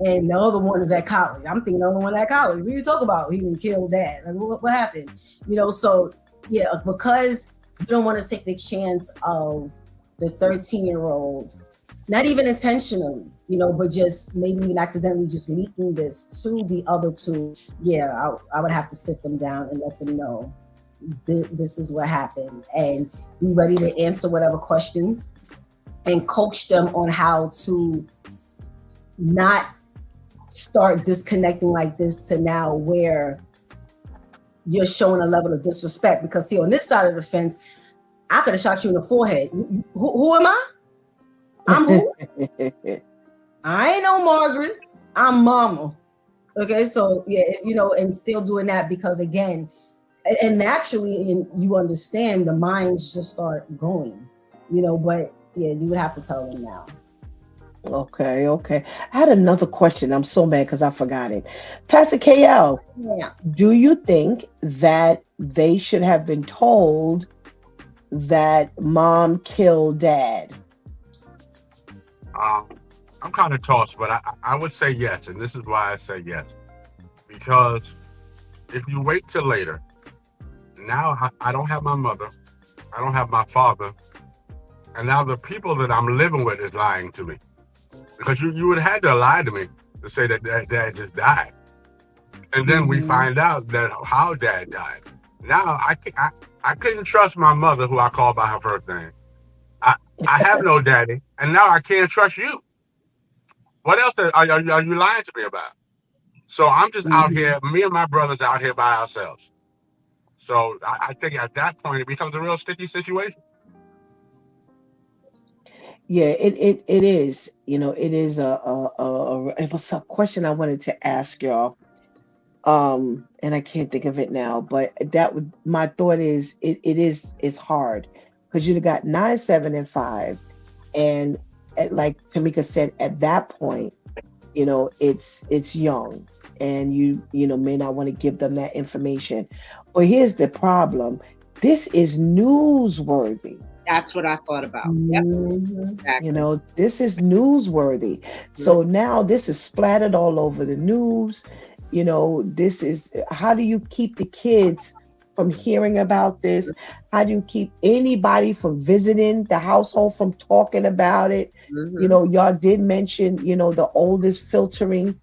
and the other one is at college. I'm thinking the other one at college. What are you talking about? He didn't kill dad. Like, what happened? So yeah, because you don't want to take the chance of the 13-year-old, not even intentionally, but just maybe even accidentally just leaking this to the other 2. Yeah, I would have to sit them down and let them know this is what happened, and be ready to answer whatever questions, and coach them on how to not start disconnecting like this to now where you're showing a level of disrespect. Because see, on this side of the fence, I could have shot you in the forehead. Who am I? I'm who? I ain't no Margaret. I'm mama. Okay, so yeah, and still doing that, because again, and naturally, and you understand, the minds just start going, but yeah, you would have to tell them now. Okay. I had another question. I'm so mad because I forgot it. Pastor KL, do you think that they should have been told that mom killed dad? I'm kind of tossed, but I would say yes. And this is why I say yes. Because if you wait till later, now I don't have my mother, I don't have my father, and now the people that I'm living with is lying to me. Because you would have had to lie to me to say that dad just died. And then we find out that how dad died. Now I couldn't trust my mother, who I call by her first name. I have no daddy, and now I can't trust you. What else are you lying to me about? So I'm just out here, me and my brothers out here by ourselves. So I think at that point it becomes a real sticky situation. Yeah, it is. You know, it is it was a question I wanted to ask y'all. And I can't think of it now, but that would my thought is it's hard because you've got 9, 7, and 5, and like Tamika said, at that point, you know, it's young, and you know may not want to give them that information. But here's the problem: this is newsworthy. That's what I thought about. Yep. Exactly. You know, this is newsworthy. So now this is splattered all over the news. You know, this is how do you keep the kids from hearing about this? How do you keep anybody from visiting the household from talking about it? You know, y'all did mention, you know, the oldest filtering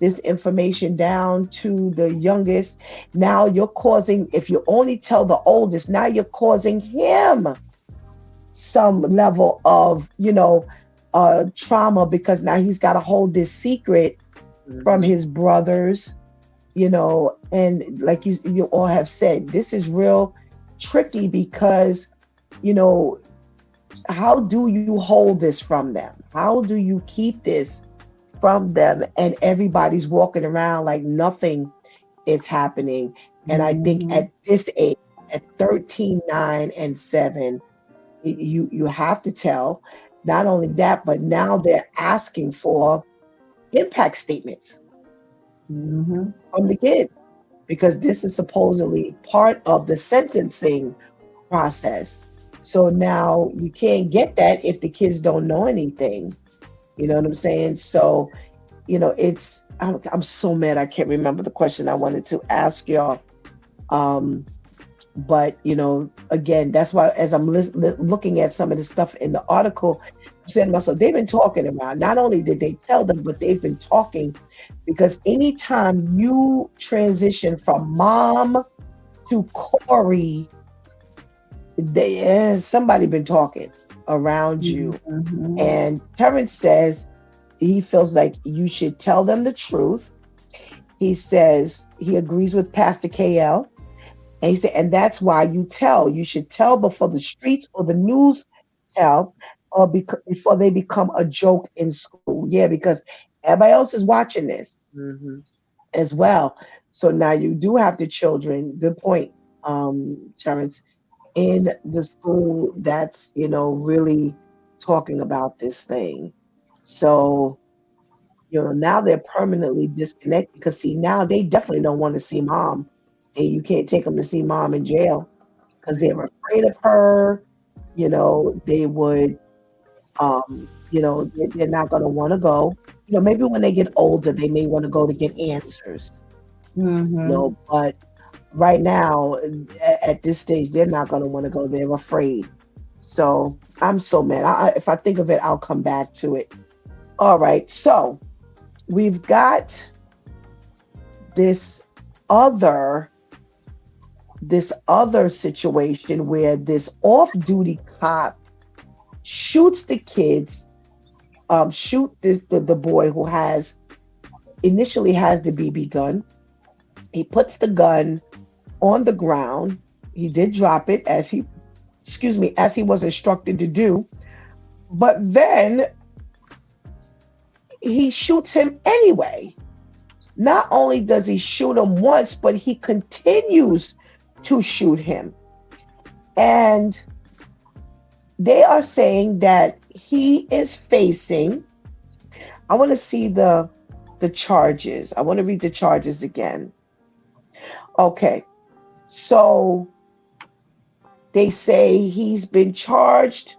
this information down to the youngest. Now you're causing, if you only tell the oldest, now you're causing him some level of, you know, trauma, because now he's got to hold this secret from his brothers, you know. And like you all have said, this is real tricky because, you know, how do you hold this from them? How do you keep this from them? And everybody's walking around like nothing is happening. And I think at this age, at 13, 9, and 7, you have to tell. Not only that, but now they're asking for impact statements from the kid, because this is supposedly part of the sentencing process. So now you can't get that if the kids don't know anything. You know what I'm saying? So, you know, I'm so mad I can't remember the question I wanted to ask y'all. But, you know, again, that's why as I'm looking at some of the stuff in the article, I'm saying to myself, they've been talking about, not only did they tell them, but they've been talking, because anytime you transition from mom to Corey, somebody been talking around you. And Terrence says he feels like you should tell them the truth. He says he agrees with Pastor KL. And he said, and that's why you should tell before the streets or the news tell, or before they become a joke in school. Yeah, because everybody else is watching this as well. So now you do have the children, good point, Terrence, in the school that's, you know, really talking about this thing. So, you know, now they're permanently disconnected, because see, now they definitely don't want to see mom. And you can't take them to see mom in jail because they're afraid of her. You know, they would, you know, they're not going to want to go. You know, maybe when they get older, they may want to go to get answers. You know, but right now, at this stage, they're not going to want to go. They're afraid. So I'm so mad. If I think of it, I'll come back to it. All right. So we've got this other situation where this off-duty cop shoots the kids, the boy who initially has the BB gun. He puts the gun on the ground. He did drop it as he was instructed to do. But then he shoots him anyway. Not only does he shoot him once, but he continues to shoot him. And they are saying that he is facing, I want to see the charges. I want to read the charges again. Okay. So they say he's been charged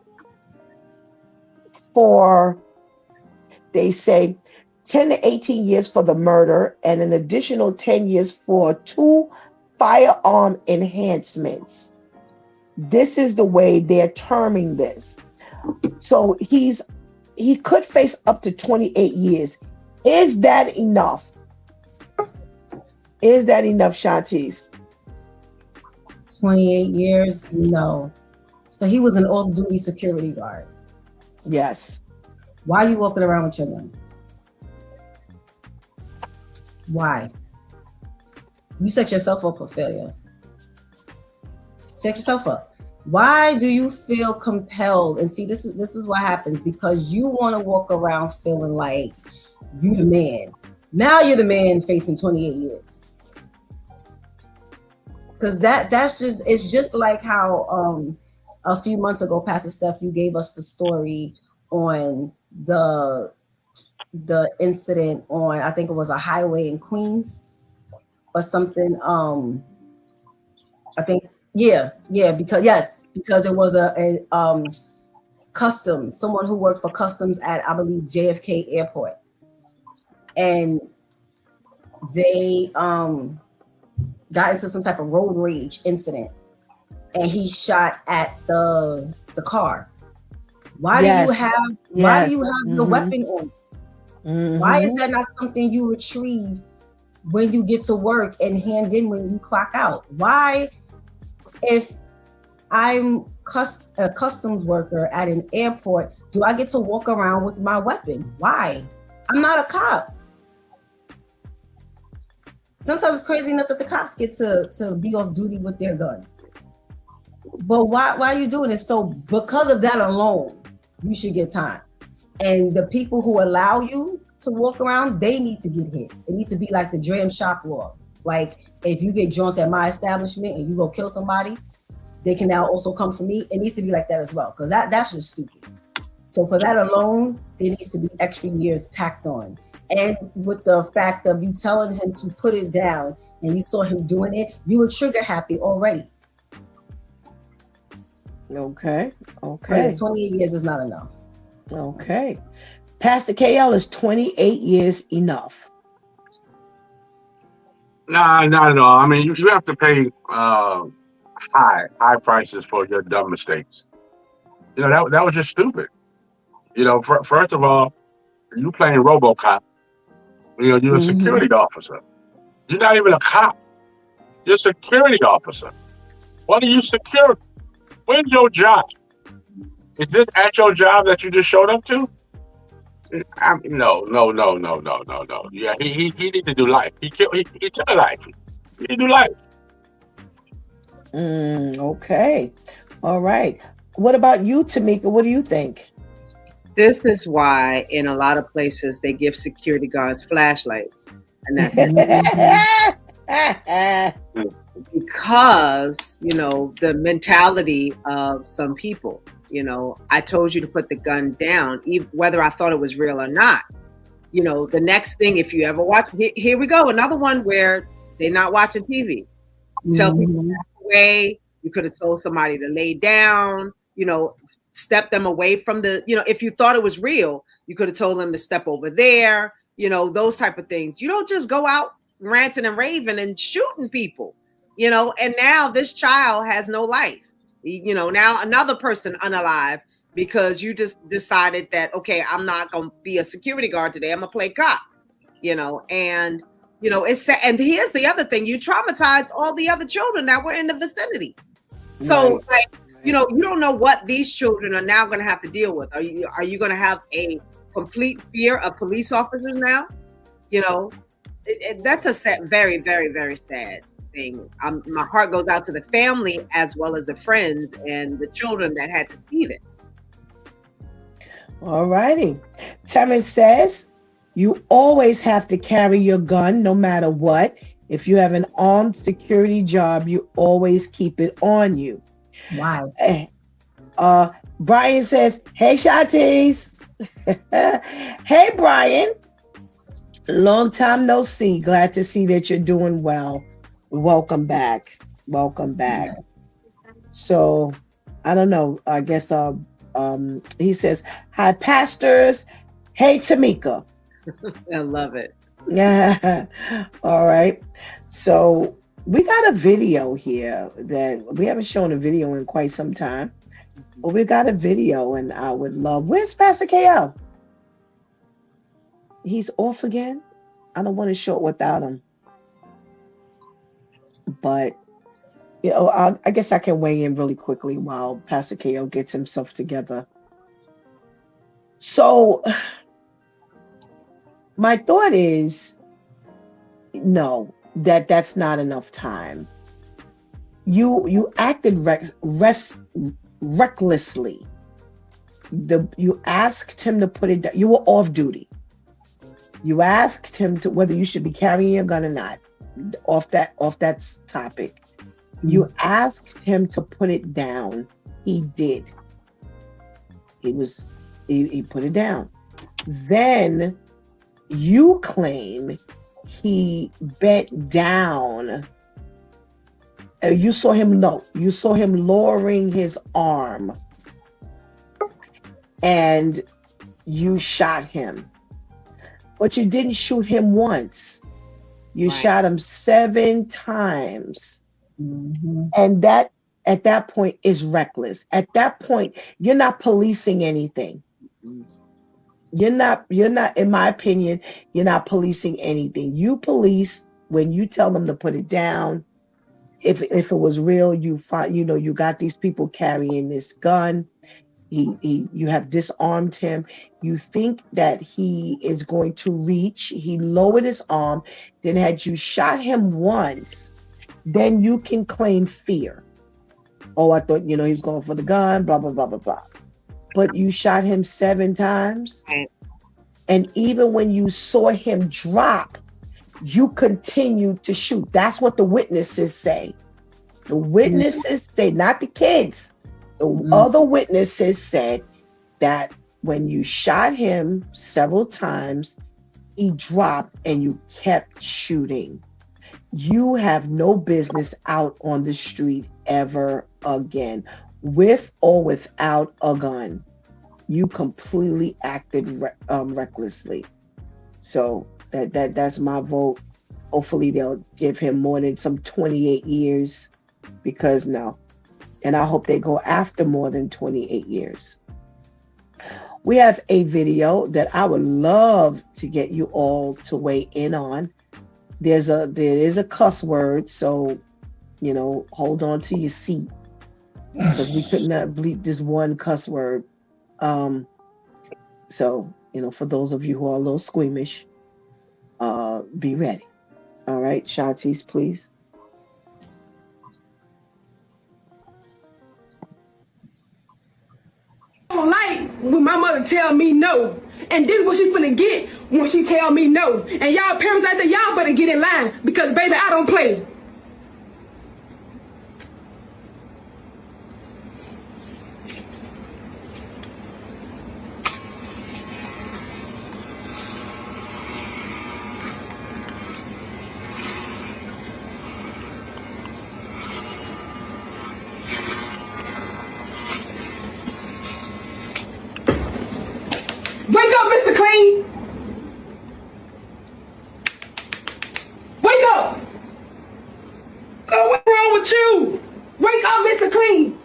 for, they say, 10 to 18 years for the murder and an additional 10 years for 2 firearm enhancements. This is the way they're terming this. So he could face up to 28 years. Is that enough? Is that enough, Shantice? 28 years? No. So he was an off-duty security guard. Yes. Why are you walking around with your gun? Why? You set yourself up for failure. Set yourself up. Why do you feel compelled? And see, this is what happens because you want to walk around feeling like you the man. Now you're the man facing 28 years. Because it's just like how a few months ago, Pastor Steph, you gave us the story on the incident on, I think it was a highway in Queens or something. I think, because it was a customs, someone who worked for customs at, I believe, JFK Airport. And they got into some type of road rage incident, and he shot at the car. Why do you have the weapon on? Why is that not something you retrieve when you get to work and hand in when you clock out? Why, if I'm a customs worker at an airport, do I get to walk around with my weapon? Why? I'm not a cop. Sometimes it's crazy enough that the cops get to be off duty with their guns. But why are you doing this? So because of that alone, you should get time. And the people who allow you to walk around, they need to get hit. It needs to be like the dram shop law. Like, if you get drunk at my establishment and you go kill somebody, they can now also come for me. It needs to be like that as well, because that's just stupid. So for that alone, there needs to be extra years tacked on. And with the fact of you telling him to put it down and you saw him doing it, you were trigger happy already. Okay. So 28 years is not enough. Okay. Pastor KL, is 28 years enough? Nah, not at all. I mean, you have to pay high prices for your dumb mistakes. You know, that was just stupid. You know, first of all, you playing RoboCop. You know, you're a security officer. You're not even a cop. You're a security officer. What are you secure? Where's your job? Is this at your job that you just showed up to? No. Yeah, he need to do life. He took a life. He need to do life. Okay. All right. What about you, Tamika? What do you think? This is why in a lot of places they give security guards flashlights. And that's because, you know, the mentality of some people. You know, I told you to put the gun down, whether I thought it was real or not. You know, the next thing, if you ever watch, here we go, another one where they're not watching TV. Tell people to back away. You could have told somebody to lay down, you know, step them away from the, you know, if you thought it was real, you could have told them to step over there, you know, those type of things. You don't just go out ranting and raving and shooting people, you know, and now this child has no life. You know, now another person unalive because you just decided that, okay, I'm not going to be a security guard today. I'm going to play cop, you know, and, you know, and here's the other thing. You traumatized all the other children that were in the vicinity. So, like, you know, you don't know what these children are now going to have to deal with. Are you going to have a complete fear of police officers now? You know, that's a very, very, very sad thing. My heart goes out to the family as well as the friends and the children that had to see this. All righty. Terrence says, you always have to carry your gun no matter what. If you have an armed security job, you always keep it on you. Wow. Brian says, hey, Shatis. Hey, Brian. Long time no see. Glad to see that you're doing well. Welcome back. So, I don't know. I guess he says, hi, pastors. Hey, Tamika. I love it. Yeah. All right. So we got a video here that we haven't shown a video in quite some time, but we got a video and I would love. Where's Pastor KL? He's off again. I don't want to show it without him, but you know, I guess I can weigh in really quickly while Pastor KL gets himself together. So my thought is, no, that's not enough time. You acted recklessly. You asked him to put it down. You were off duty. You asked him to whether you should be carrying a gun or not. Off that topic. You asked him to put it down. He did. He put it down. Then you claim he bent down. You saw him lowering his arm, and you shot him. But you didn't shoot him once. You shot him 7 times. And that at that point is reckless. At that point, you're not policing anything. You're not, in my opinion, you're not policing anything. You police when you tell them to put it down. If it was real, you got these people carrying this gun. You have disarmed him. You think that he is going to reach. He lowered his arm. Then had you shot him once, then you can claim fear. Oh, I thought, he was going for the gun, blah, blah, blah, blah, blah. But you shot him 7 times. And even when you saw him drop, you continued to shoot. That's what the witnesses say. The witnesses say, not the kids. The other witnesses said that when you shot him several times, he dropped and you kept shooting. You have no business out on the street ever again, with or without a gun. You completely acted recklessly. So that's my vote. Hopefully they'll give him more than some 28 years, because no. And I hope they go after more than 28 years. We have a video that I would love to get you all to weigh in on. There is a cuss word, so hold on to your seat, because we could not bleep this one cuss word. So for those of you who are a little squeamish, be ready. All right, Shantice, please. I don't like when my mother tell me no. And this is what she finna get when she tell me no. And y'all parents out there, y'all better get in line, because baby, I don't play. Wake up, Mr. Clean. Wake up. Oh, what's wrong with you? Wake up, Mr. Clean.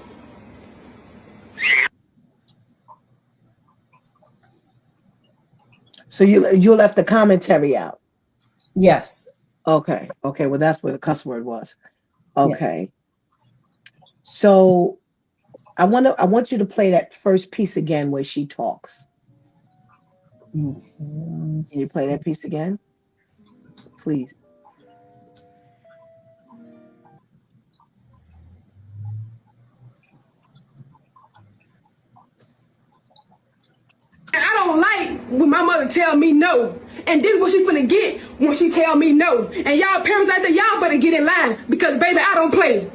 So you left the commentary out. Yes. Okay. Well, that's where the cuss word was. Okay. Yeah. So I want you to play that first piece again where she talks. Can you play that piece again, please? I don't like when my mother tell me no. And this is what she finna get when she tell me no. And y'all parents out there, y'all better get in line, because baby, I don't play.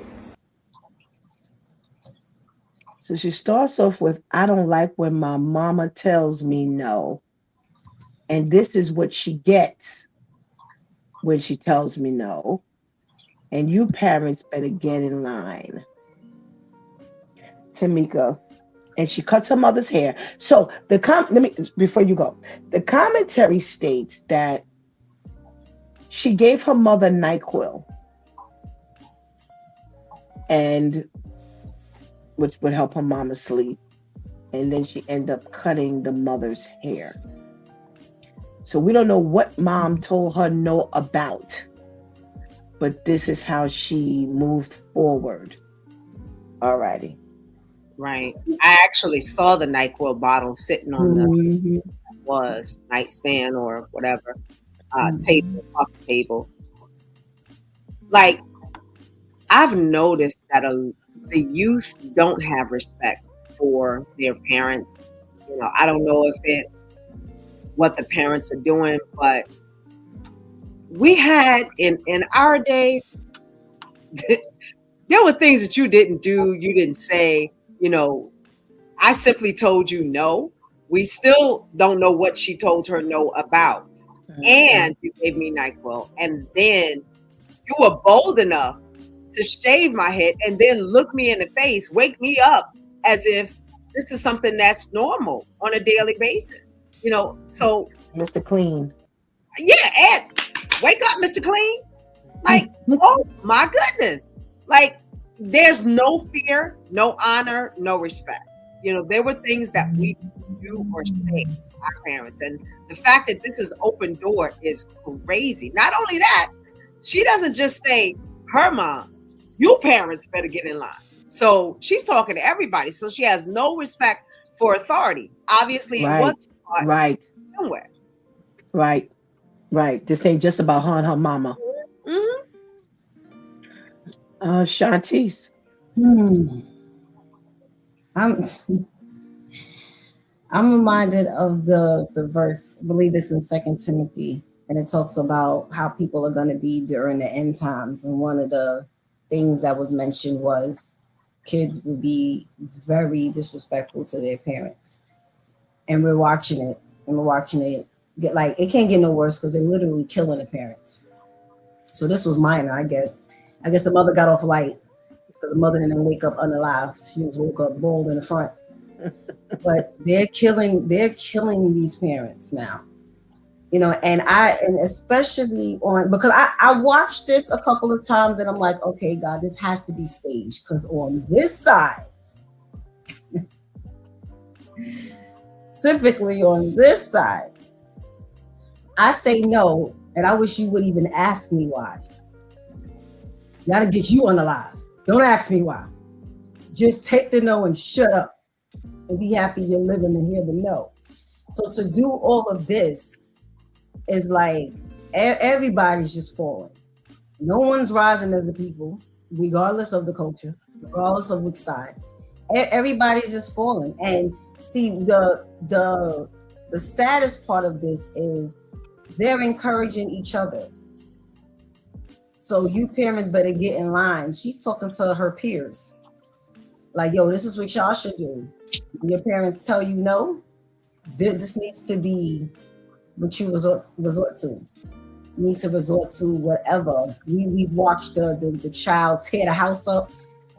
So she starts off with, I don't like when my mama tells me no. And this is what she gets when she tells me no. And you parents better get in line. Tamika. And she cuts her mother's hair. So before you go, the commentary states that she gave her mother Nyquil, and which would help her mama sleep. And then she ended up cutting the mother's hair. So we don't know what mom told her no about, but this is how she moved forward. All righty. Right. I actually saw the NyQuil bottle sitting on the nightstand or whatever table, coffee table. like I've noticed that the youth don't have respect for their parents. You know, I don't know if it's what the parents are doing, but we had in our day, there were things that you didn't do, you didn't say. You know, I simply told you no. We still don't know what she told her no about. And you gave me NyQuil. And then you were bold enough to shave my head and then look me in the face, wake me up as if this is something that's normal on a daily basis. You know, so Mr. Clean. yeah, and wake up, Mr. Clean. Like, oh my goodness. Like, there's no fear, no honor, no respect. You know, there were things that we do or say to our parents. And the fact that this is open door is crazy. Not only that, she doesn't just say her mom, you parents better get in line. So she's talking to everybody. So she has no respect for authority. Obviously, it wasn't right. somewhere. Right. This ain't just about her and her mama. Shantice. I'm reminded of the verse, I believe it's in 2 Timothy, and it talks about how people are going to be during the end times. And one of the things that was mentioned was kids will be very disrespectful to their parents. And we're watching it get, like, it can't get no worse because they're literally killing the parents. So this was minor, I guess. I guess the mother got off light because the mother didn't wake up unalive. She just woke up bald in the front. But they're killing these parents now. You know, and especially because I watched this a couple of times and I'm like, okay, God, this has to be staged, because on this side, typically on this side, I say no, and I wish you would even ask me why. Gotta get you unalive. Don't ask me why. Just take the no and shut up and be happy you're living and hear the no. So to do all of this is like everybody's just falling. No one's rising as a people, regardless of the culture, regardless of which side. Everybody's just falling. And see, the saddest part of this is they're encouraging each other. So you parents better get in line. She's talking to her peers. Like, yo, this is what y'all should do. When your parents tell you no, this needs to be what you resort to. You need to resort to whatever. We watched the child tear the house up.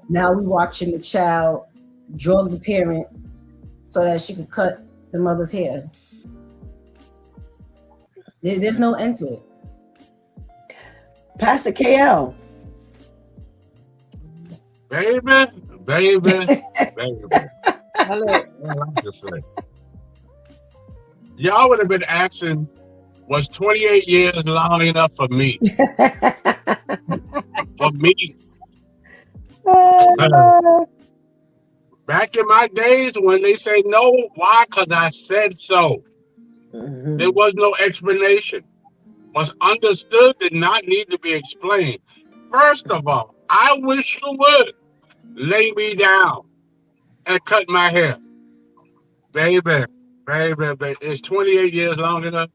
Now we watching the child drug the parent so that she could cut the mother's hair. There's no end to it. Pastor KL. Baby. Hello. Y'all would have been asking, was 28 years long enough for me? For me. Back in my days when they say no, why? Because I said so. Mm-hmm. There was no explanation. Was understood, did not need to be explained. First of all, I wish you would lay me down and cut my hair. Baby, is 28 years long enough?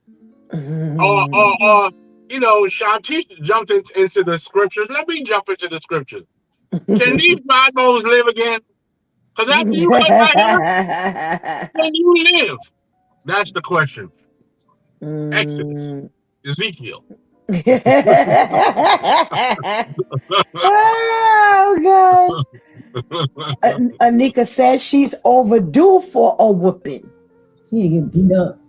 Mm-hmm. Or you know, Shantice jumped into the scriptures. Let me jump into the scriptures. Can these dry bones live again? Because after you cut my hair, can you live? That's the question. Exodus, Ezekiel. Oh gosh. Anika says she's overdue for a whooping. She get beat up.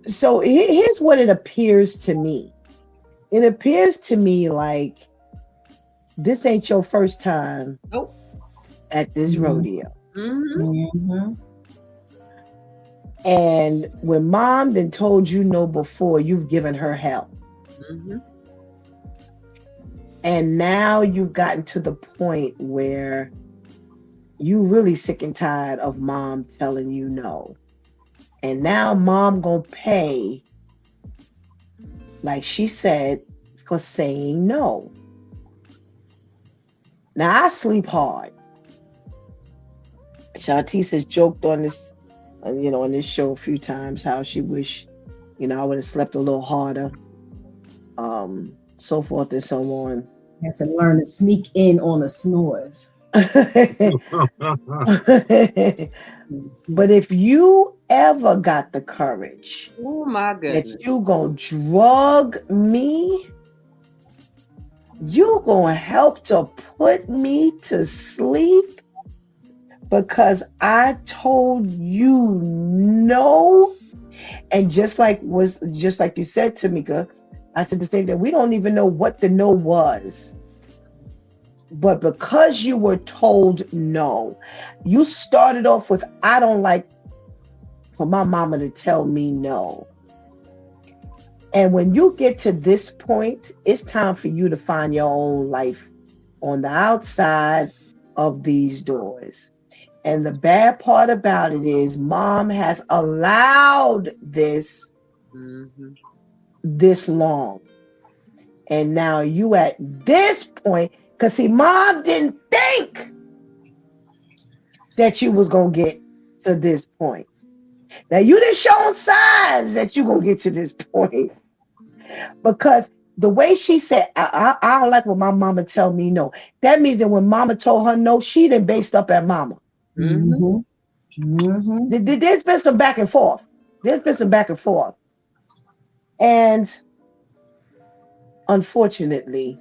So here's what it appears to me. It appears to me like this ain't your first time at this rodeo. Mm-hmm. And when mom then told you no before, you've given her hell. Mm-hmm. And now you've gotten to the point where you really sick and tired of mom telling you no. And now mom gonna pay, like she said, for saying no. Now I sleep hard. Shantice has joked on this, on this show a few times how she wish, I would have slept a little harder. So forth and so on. You had to learn to sneak in on the snores. But if you ever got the courage, oh my goodness, that you gonna drug me, you gonna help to put me to sleep because I told you no. And just like you said, Tamika, I said the same thing. We don't even know what the no was. But because you were told no, you started off with, I don't like for my mama to tell me no. And when you get to this point, it's time for you to find your own life on the outside of these doors. And the bad part about it is mom has allowed this this long. And now you at this point, because see, mom didn't think that you was going to get to this point. Now you done shown signs that you're going to get to this point. Because the way she said, I don't like when my mama tell me no. That means that when mama told her no, she done based up at mama. There's been some back and forth. And unfortunately,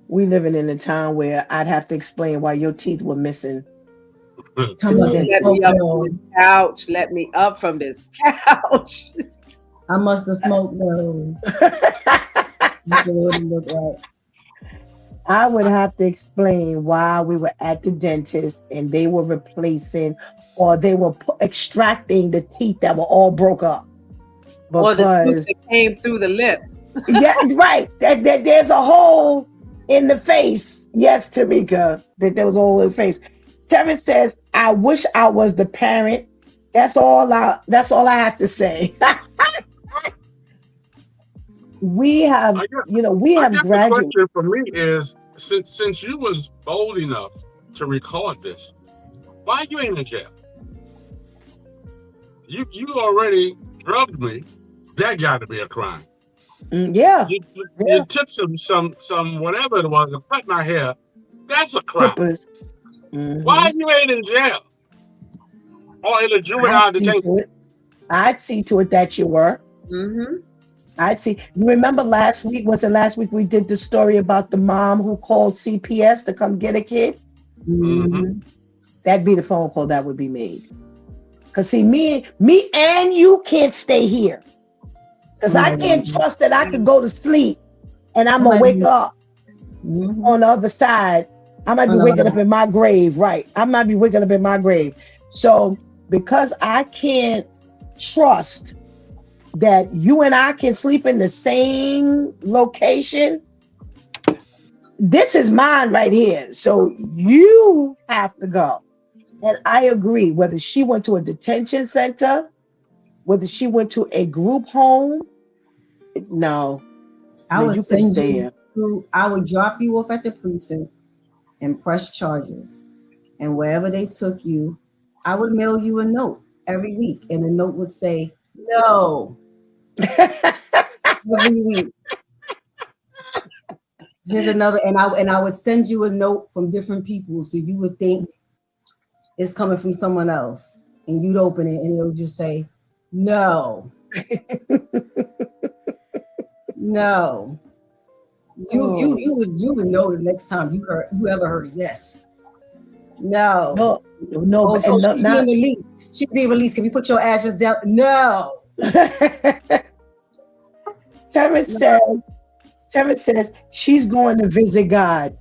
we living in a time where I'd have to explain why your teeth were missing. Let me up from this couch. Let me up from this couch. I must have smoked those. That's what it looked like. I would have to explain why we were at the dentist and they were replacing or they were extracting the teeth that were all broke up. Because, or the tooth that came through the lip. Yeah, right. That there's a hole in the face. Yes, Tamika, that there was a hole in the face. Terrence says, I wish I was the parent. That's all I have to say. We have graduated. The question for me is, since you was bold enough to record this, why you ain't in jail? You already drugged me. That got to be a crime. Yeah. You took some whatever it was to cut my hair. That's a crime. Why you ain't in jail? Or in a juvenile detention? I'd see to it that you were. I'd see. You remember last week? Was it last week we did the story about the mom who called CPS to come get a kid? That'd be the phone call that would be made. Because see, me and you can't stay here. Because I can't trust that I could go to sleep and I'm going to wake up on the other side. I might be waking up in my grave, right? I might be waking up in my grave. So because I can't trust that you and I can sleep in the same location, this is mine right here. So you have to go. And I agree, whether she went to a detention center, whether she went to a group home, no. I would send you, I would drop you off at the precinct and press charges. And wherever they took you, I would mail you a note every week. And the note would say, no. Every week. Here's another, and I would send you a note from different people, so you would think it's coming from someone else, and you'd open it, and it would just say, "No, no." You would know the next time you ever heard a yes. No. No. So she's being released. She's being released. Can we put your address down? No. Terrence says she's going to visit God,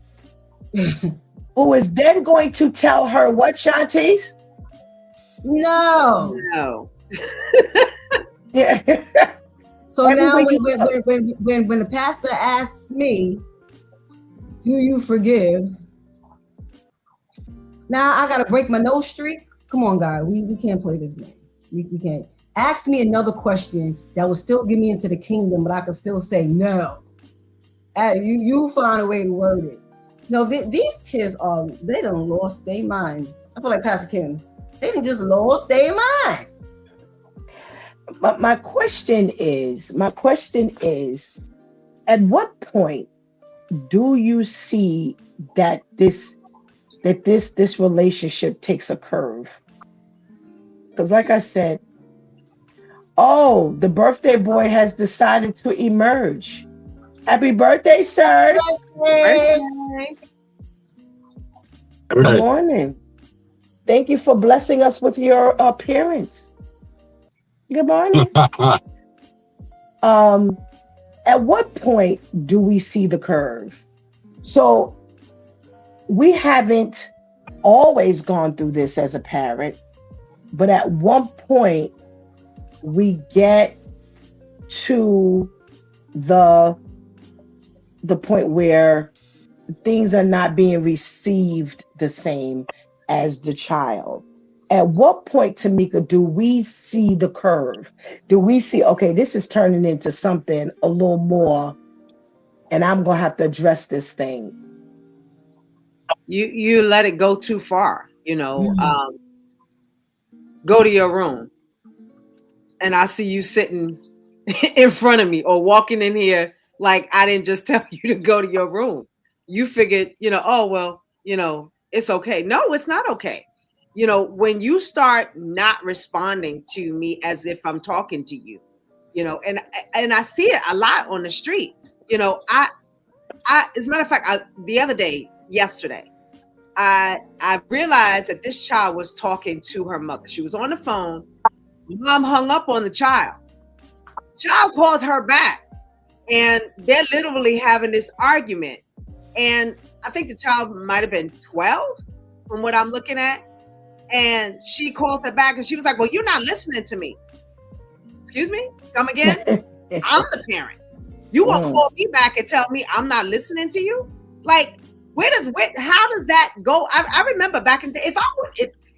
who is then going to tell her what, Shantice? No. Yeah. So now when the pastor asks me, do you forgive? Now I gotta break my nose streak. Come on, God. We can't play this game. We can't. Ask me another question that will still get me into the kingdom, but I can still say no. You find a way to word it. No, these kids they done lost their mind. I feel like Pastor Kim. They done just lost their mind. But my question is, at what point do you see that this relationship takes a curve? Because like I said, the birthday boy has decided to emerge. Happy birthday, sir. Good morning. Thank you for blessing us with your appearance. Good morning. At what point do we see the curve? So we haven't always gone through this as a parent, but at one point we get to the point where things are not being received the same as the child. At what point, Tamika, do we see the curve? Do we see, okay, this is turning into something a little more, and I'm going to have to address this thing? You let it go too far, go to your room. And I see you sitting in front of me or walking in here like I didn't just tell you to go to your room. You figured, it's okay. No, it's not okay. When you start not responding to me as if I'm talking to you, and I see it a lot on the street. I as a matter of fact, yesterday, I realized that this child was talking to her mother. She was on the phone. Mom hung up on the child. Child called her back, and they're literally having this argument. And I think the child might have been 12 from what I'm looking at. And she called her back and she was like, well, you're not listening to me. Excuse me? Come again? I'm the parent. You won't call me back and tell me I'm not listening to you? Like, how does that go? I remember back in the day,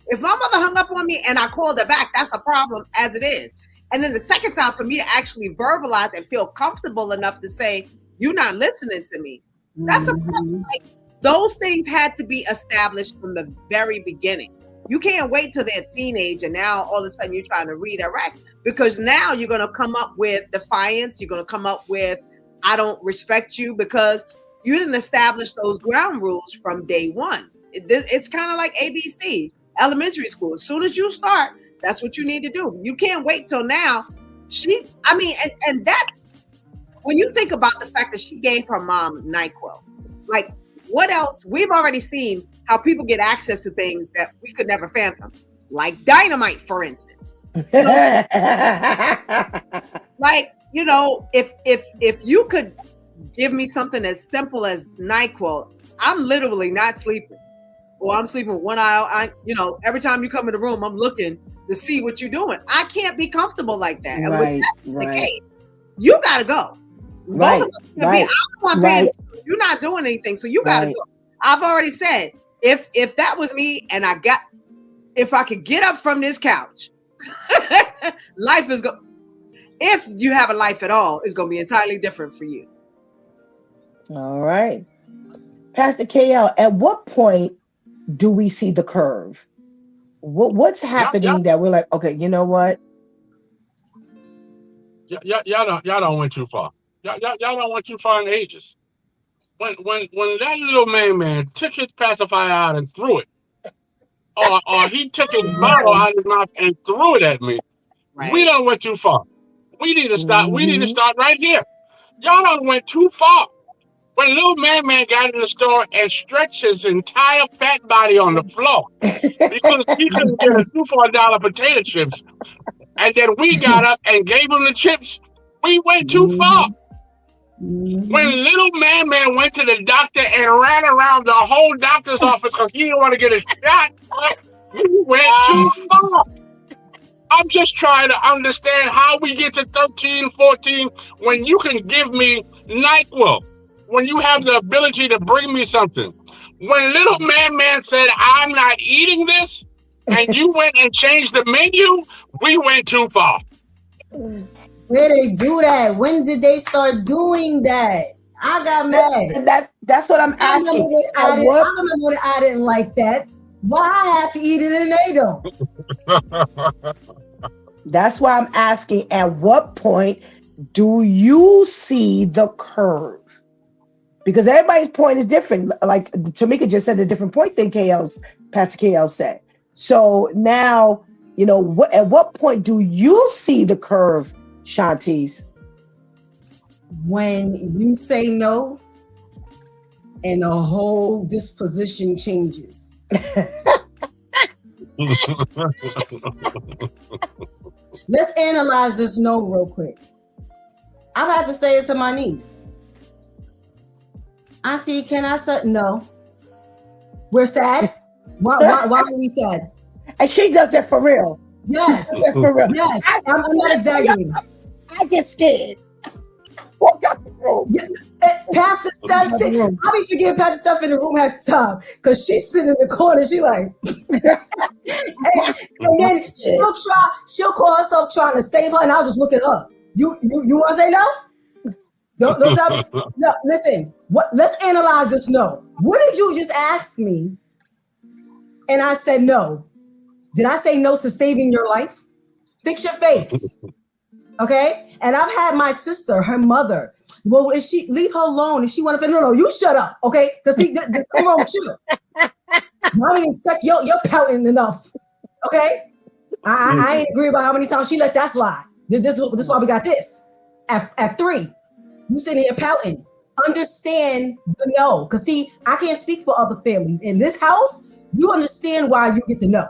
if my mother hung up on me and I called her back, that's a problem as it is. And then the second time for me to actually verbalize and feel comfortable enough to say, you're not listening to me. That's a problem. Like, those things had to be established from the very beginning. You can't wait till they're teenage and now all of a sudden you're trying to redirect, because now you're going to come up with defiance. You're going to come up with, I don't respect you, because you didn't establish those ground rules from day one. It's kind of like ABC, elementary school. As soon as you start, that's what you need to do. You can't wait till now. And that's when you think about the fact that she gave her mom Nyquil. Like, what else? We've already seen how people get access to things that we could never fathom, like dynamite, for instance. If you could give me something as simple as Nyquil, I'm literally not sleeping, or I'm sleeping with one eye. Every time you come in the room, I'm looking to see what you're doing. I can't be comfortable like that. And with that the case, you gotta go. Both of us you're not doing anything, so you gotta go. I've already said, if that was me and if I could get up from this couch, life is if you have a life at all, it's gonna be entirely different for you. All right. Pastor KL, at what point do we see the curve? What's happening that we're like, okay, you know what? Y'all don't went too far. Y'all don't went too far in the ages. When that little man took his pacifier out and threw it, or he took his bottle out of his mouth and threw it at me, we don't went too far. We need to start. We need to start right here. Y'all don't went too far. When little man got in the store and stretched his entire fat body on the floor because he couldn't get a $2 for $1 potato chips, and then we got up and gave him the chips, we went too far. When little man went to the doctor and ran around the whole doctor's office because he didn't want to get a shot, we went too far. I'm just trying to understand how we get to 13, 14 when you can give me NyQuil, when you have the ability to bring me something. When little man said, I'm not eating this, and you went and changed the menu, we went too far. Where they do that? When did they start doing that? I got mad. And that's what I'm asking. I remember when I didn't like that. Why I have to eat it and they don't? That's why I'm asking, at what point do you see the curve? Because everybody's point is different. Like Tamika just said a different point than Pastor KL said. So now, at what point do you see the curve, Shantice? When you say no and the whole disposition changes. Let's analyze this no real quick. I've had to say it to my niece. Auntie, can I say no? We're sad. Why are we sad? And she does it for real. Yes. For real. Yes. I'm not exaggerating. I get scared. Walk out the room. Yeah. Pastor Steph sitting. I be forgetting Pastor Steph in the room half the time because she's sitting in the corner. She like, and then she'll call herself trying to save her, and I'll just look at her. You want to say no? Don't tell me. No, listen. Let's analyze this. No. What did you just ask me? And I said no. Did I say no to saving your life? Fix your face. Okay. And I've had my sister, her mother. Well, if she leave her alone, if she want to, no, you shut up, okay? Because there's something wrong with you. Mommy didn't check you're pouting enough, okay? I ain't agree about how many times she let that slide. This is why we got this. At 3, you sitting here pouting. Understand the no, because see, I can't speak for other families in this house. You understand why you get the no,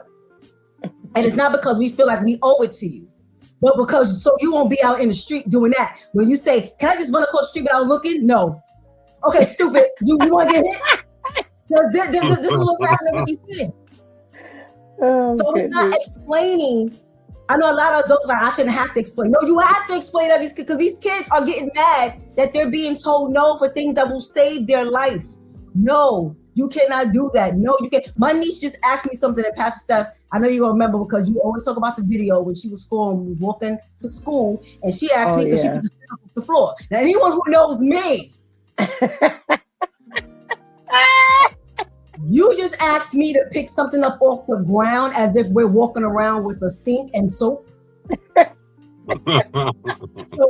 and it's not because we feel like we owe it to you. But because so you won't be out in the street doing that. When you say, can I just run across the street without looking? No. Okay, stupid. You want to get hit? This is what's happening with these kids. So it's not explaining. I know a lot of adults like, I shouldn't have to explain. No, you have to explain that because these kids are getting mad that they're being told no for things that will save their life. No, you cannot do that. No, you can't. My niece just asked me something that Pastor Steph, I know you're going to remember because you always talk about the video when she was 4 and we were walking to school and she asked me because she put the stick up the floor. Now, anyone who knows me, you just asked me to pick something up off the ground as if we're walking around with a sink and soap. So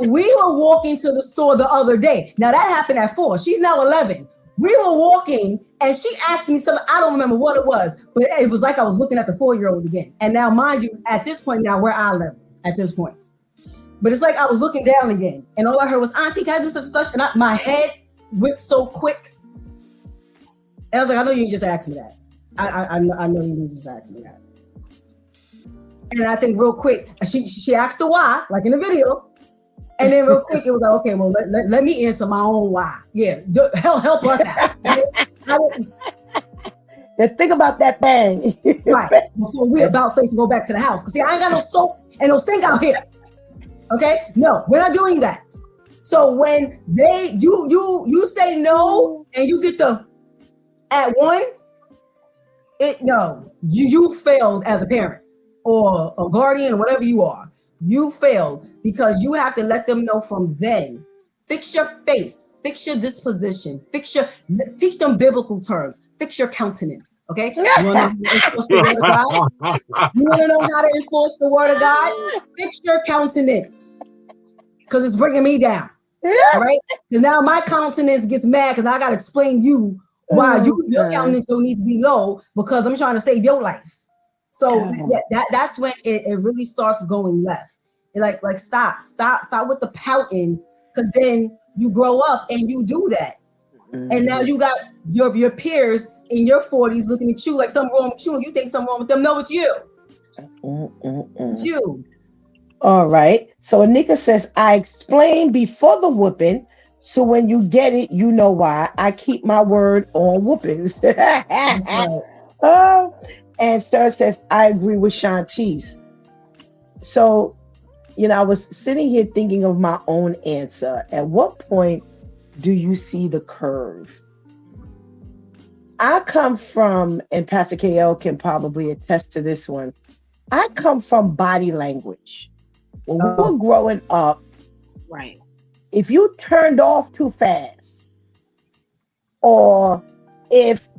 we were walking to the store the other day. Now, that happened at 4. She's now 11. We were walking and she asked me something. I don't remember what it was, but it was like I was looking at the 4-year-old again. And now, mind you, at this point now, we're eye level at this point. But it's like I was looking down again. And all I heard was, Auntie, can I do such and such? And my head whipped so quick. And I was like, I know you just asked me that. I know you just asked me that. And I think real quick, she asked the why, like in the video. And then real quick, it was like, okay, well, let me answer my own why. Yeah, help us out. Let's think about that thing. Right, before we about face to go back to the house. Because see, I ain't got no soap and no sink out here. Okay? No, we're not doing that. So when you say no and you get the at 1, you failed as a parent or a guardian or whatever you are. You failed because you have to let them know from then. Fix your face, fix your disposition, teach them biblical terms, fix your countenance. Okay? You want to enforce the word of God? You want to know how to enforce the word of God? Fix your countenance. Because it's bringing me down. All right? Because now my countenance gets mad because I got to explain you why your countenance don't need to be low because I'm trying to save your life. So that's when it really starts going left. Like stop with the pouting, because then you grow up and you do that. And now you got your peers in your 40s looking at you like something wrong with you. You think something wrong with them. No, it's you. It's you. All right. So Anika says, I explained before the whooping, so when you get it, you know why. I keep my word on whoopings. And Sir says, I agree with Shantice. So, I was sitting here thinking of my own answer. At what point do you see the curve? I come from, and Pastor KL can probably attest to this one. I come from body language. When we were growing up, Right. if you turned off too fast, or if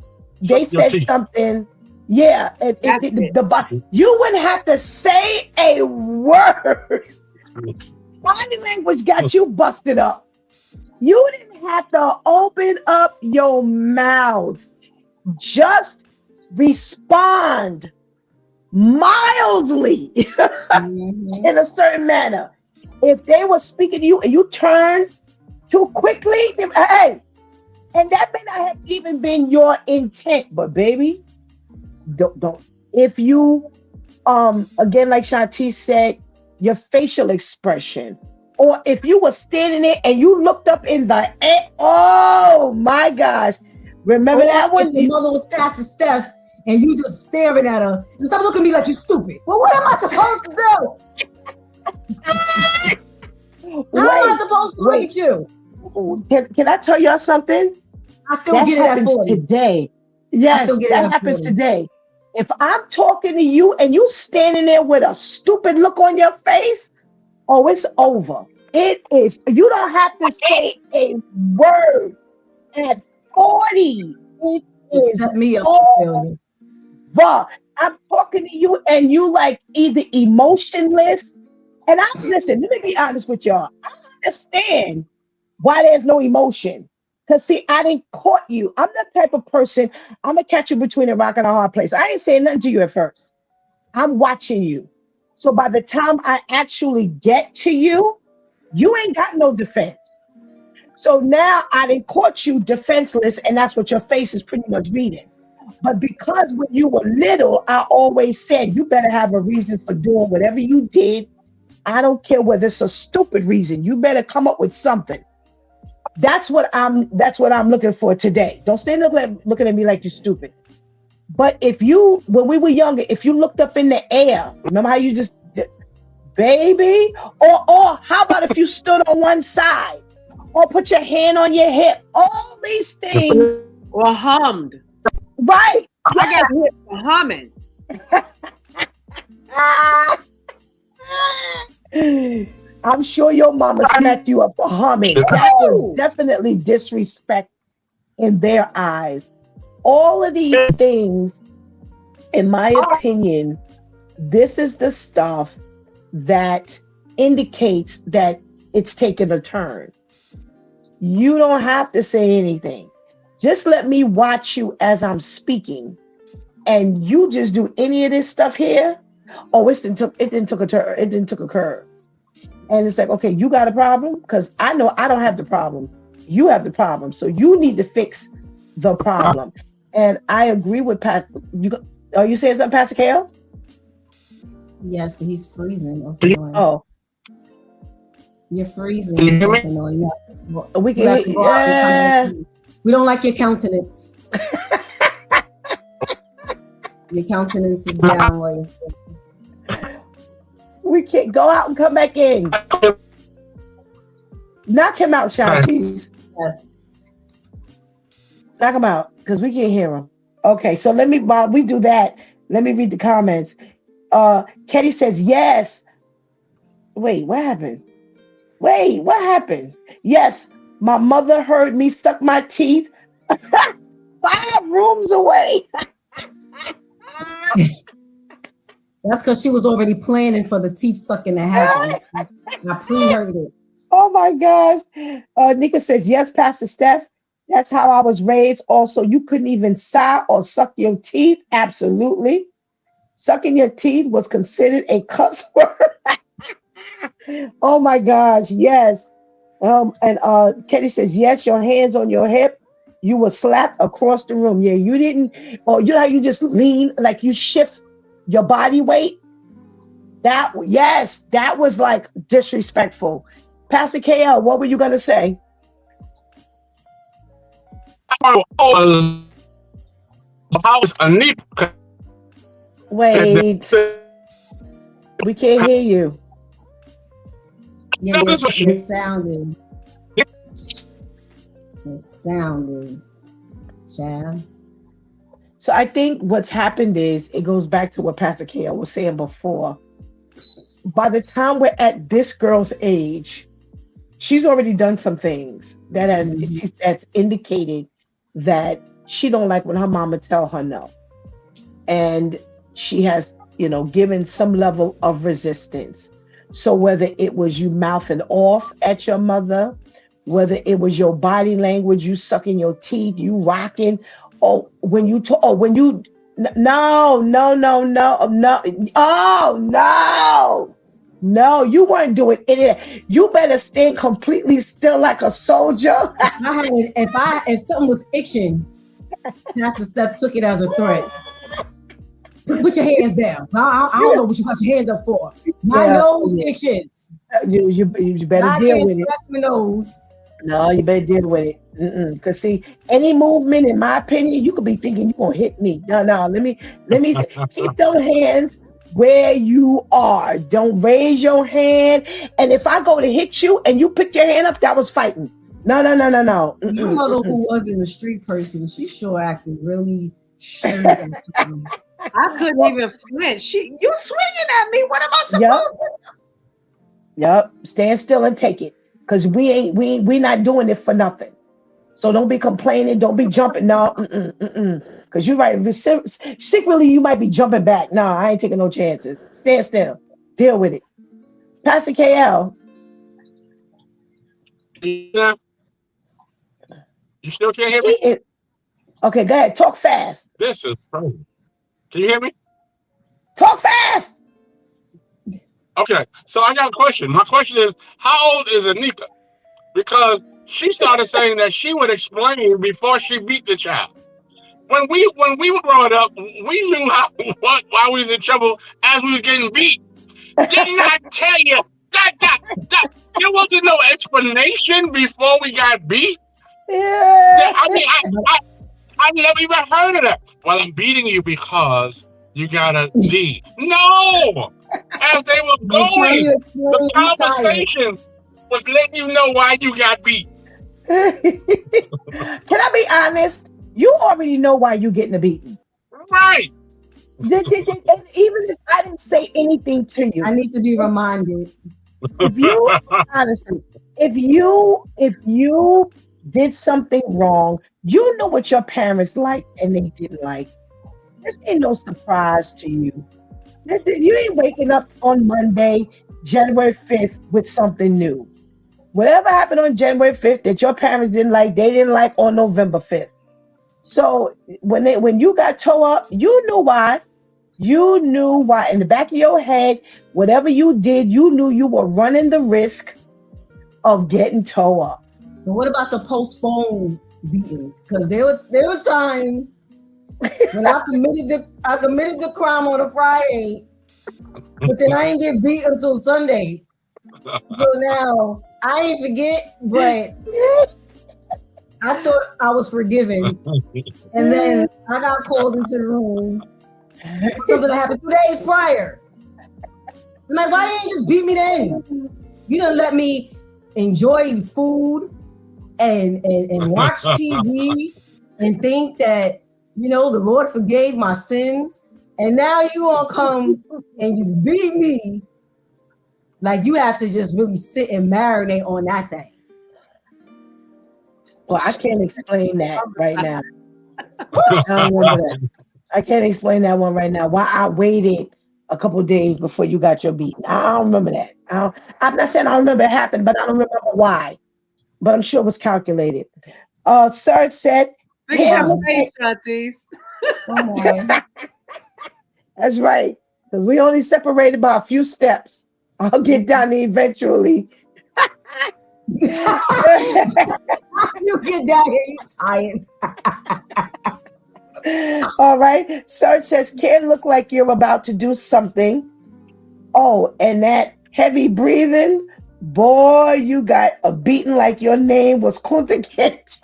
they Your said teeth. something, yeah, you wouldn't have to say a word. Body language got you busted up. You didn't have to open up your mouth. Just respond mildly in a certain manner. If they were speaking to you and you turned too quickly, hey, and that may not have even been your intent, but baby, don't. If you, again, like Shanti said, your facial expression, or if you were standing there and you looked up in the air, oh my gosh, remember that one? If your mother was Pastor Steph and you just staring at her, just stop looking at me like you stupid. Well, what am I supposed to do? How am I supposed to look at you? Can I tell y'all something? I still get it at 40. Today. Yes, that happens today. If I'm talking to you and you standing there with a stupid look on your face, oh, it's over. It is. You don't have to say a word at 40. It is set me up. But I'm talking to you and you like either emotionless. And listen, let me be honest with y'all. I understand why there's no emotion. Because see, I didn't caught you. I'm the type of person, I'm gonna catch you between a rock and a hard place. I ain't saying nothing to you at first. I'm watching you. So by the time I actually get to you, you ain't got no defense. So now I didn't caught you defenseless, and that's what your face is pretty much reading. But because when you were little, I always said, you better have a reason for doing whatever you did. I don't care whether it's a stupid reason. You better come up with something. That's what I'm looking for today. Don't stand up looking at me like you're stupid. But when we were younger, if you looked up in the air, remember how you just, baby? Or how about if you stood on one side? Or put your hand on your hip? All these things. Or hummed. Right. I got hit for humming. I'm sure your mama smacked you up for humming. That was definitely disrespect in their eyes. All of these things, in my opinion, this is the stuff that indicates that it's taken a turn. You don't have to say anything. Just let me watch you as I'm speaking. And you just do any of this stuff here. Oh, it didn't took a curve. And it's like, okay, you got a problem? Because I know I don't have the problem. You have the problem. So you need to fix the problem. And I agree with Pastor. Are you saying something, Pastor Kale? Yes, but he's freezing. Oh. You're freezing. We can. We don't like your countenance. Your countenance is down while you're freezing. We can't go out and come back in. Knock him out, Shanti. Yes. Knock him out, because we can't hear him. Okay, so while we do that, let me read the comments. Ketty says, yes. Wait, what happened? Yes, my mother heard me suck my teeth 5 rooms away. That's because she was already planning for the teeth sucking to happen. I pre-heard it. Oh my gosh. Nika says, yes, Pastor Steph. That's how I was raised. Also, you couldn't even sigh or suck your teeth. Absolutely. Sucking your teeth was considered a cuss word. Oh my gosh. Yes. And Teddy says, yes, your hands on your hip. You were slapped across the room. Yeah, you didn't. Or you know how you just lean, like you shift your body weight? That was like disrespectful. Pastor KL, what were you going to say? Wait. We can't hear you. Yeah, your sound is. Child. So I think what's happened is it goes back to what Pastor Kale was saying before. By the time we're at this girl's age, she's already done some things that's indicated that she don't like when her mama tell her no. And she has, given some level of resistance. So whether it was you mouthing off at your mother, whether it was your body language, you sucking your teeth, you rocking, or when you no, oh no, you weren't doing it. You better stand completely still like a soldier. If something was itching, Pastor Steph took it as a threat. Put your hands down. I don't know what you got your hands up for. My nose itches. You better deal with it. My nose. No, you better deal with it. Because see, any movement, in my opinion, you could be thinking you're gonna hit me. No, let me keep those hands where you are. Don't raise your hand. And if I go to hit you and you pick your hand up, that was fighting. No. Your mother, who wasn't a street person, she sure acted really street. I couldn't even flinch. You swinging at me. What am I supposed to do? Yep. Stand still and take it. Because we not doing it for nothing. So don't be complaining. Don't be jumping. No. Because you're right. Secretly, you might be jumping back. No, I ain't taking no chances. Stand still. Deal with it. Pastor KL. Yeah. You still can't hear me? Okay, go ahead. Talk fast. This is crazy. Can you hear me? Talk fast. Okay, so I got a question. My question is, how old is Anika? Because she started saying that she would explain before she beat the child. When we were growing up, we knew why we was in trouble as we was getting beat. Didn't I tell you that there wasn't no explanation before we got beat? Yeah. I never even heard of that. Well, I'm beating you because you got a D. No! As they were going, the conversation was letting you know why you got beat. Can I be honest? You already know why you're getting a beating. Right. And even if I didn't say anything to you. I need to be reminded. If you did something wrong, you know what your parents liked and they didn't like. This ain't no surprise to you. You ain't waking up on Monday, January 5th with something new. Whatever happened on January 5th that your parents didn't like, they didn't like on November 5th. So when you got towed up, you knew why. You knew why. In the back of your head, whatever you did, you knew you were running the risk of getting towed up. But what about the postponed beatings? Because there were times when I committed the crime on a Friday, but then I ain't get beat until Sunday. So now I ain't forget, but I thought I was forgiven, and then I got called into the room. Something that happened 2 days prior. I'm like, why didn't you just beat me then? You didn't let me enjoy food and watch TV and think that, the Lord forgave my sins. And now you gonna come and just beat me. Like you had to just really sit and marinate on that thing. Well, I can't explain that right now. I can't explain that one right now. Why I waited a couple of days before you got your beating. I don't remember that. I'm not saying I don't remember it happened, but I don't remember why. But I'm sure it was calculated. Serge said, that's right. Because we only separated by a few steps. I'll get down there eventually. You get down here, you tired. All right. Serge says, can look like you're about to do something. Oh, and that heavy breathing, boy, you got a beating like your name was Kunta Kinte.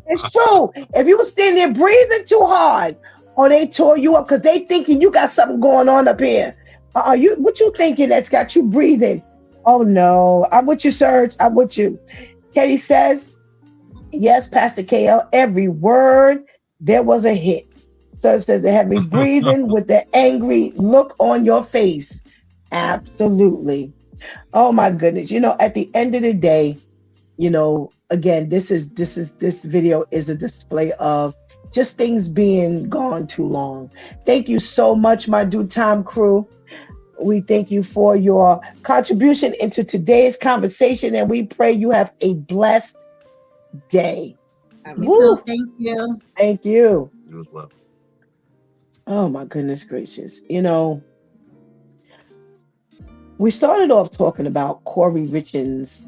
It's true. If you were standing there breathing too hard, or they tore you up because they thinking you got something going on up here. What you thinking that's got you breathing? Oh no, I'm with you, Serge. I'm with you. Katie says, Yes, Pastor KL, every word, there was a hit. So it says the heavy breathing with the angry look on your face. Absolutely. Oh my goodness. At the end of the day, again, this video is a display of just things being gone too long. Thank you so much, my due time crew. We thank you for your contribution into today's conversation, and we pray you have a blessed day. Me too. Thank you. Thank you. You as well. Oh my goodness gracious. We started off talking about Corey Richens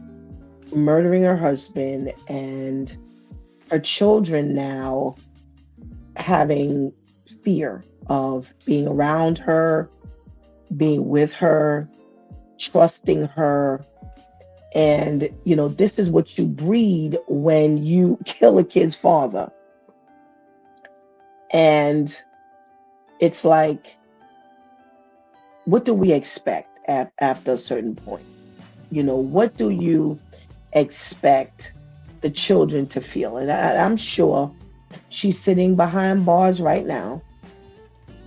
murdering her husband and her children now having fear of being around her, being with her, trusting her. And, this is what you breed when you kill a kid's father. And it's like, what do we expect after a certain point? What do you expect the children to feel? And I'm sure she's sitting behind bars right now,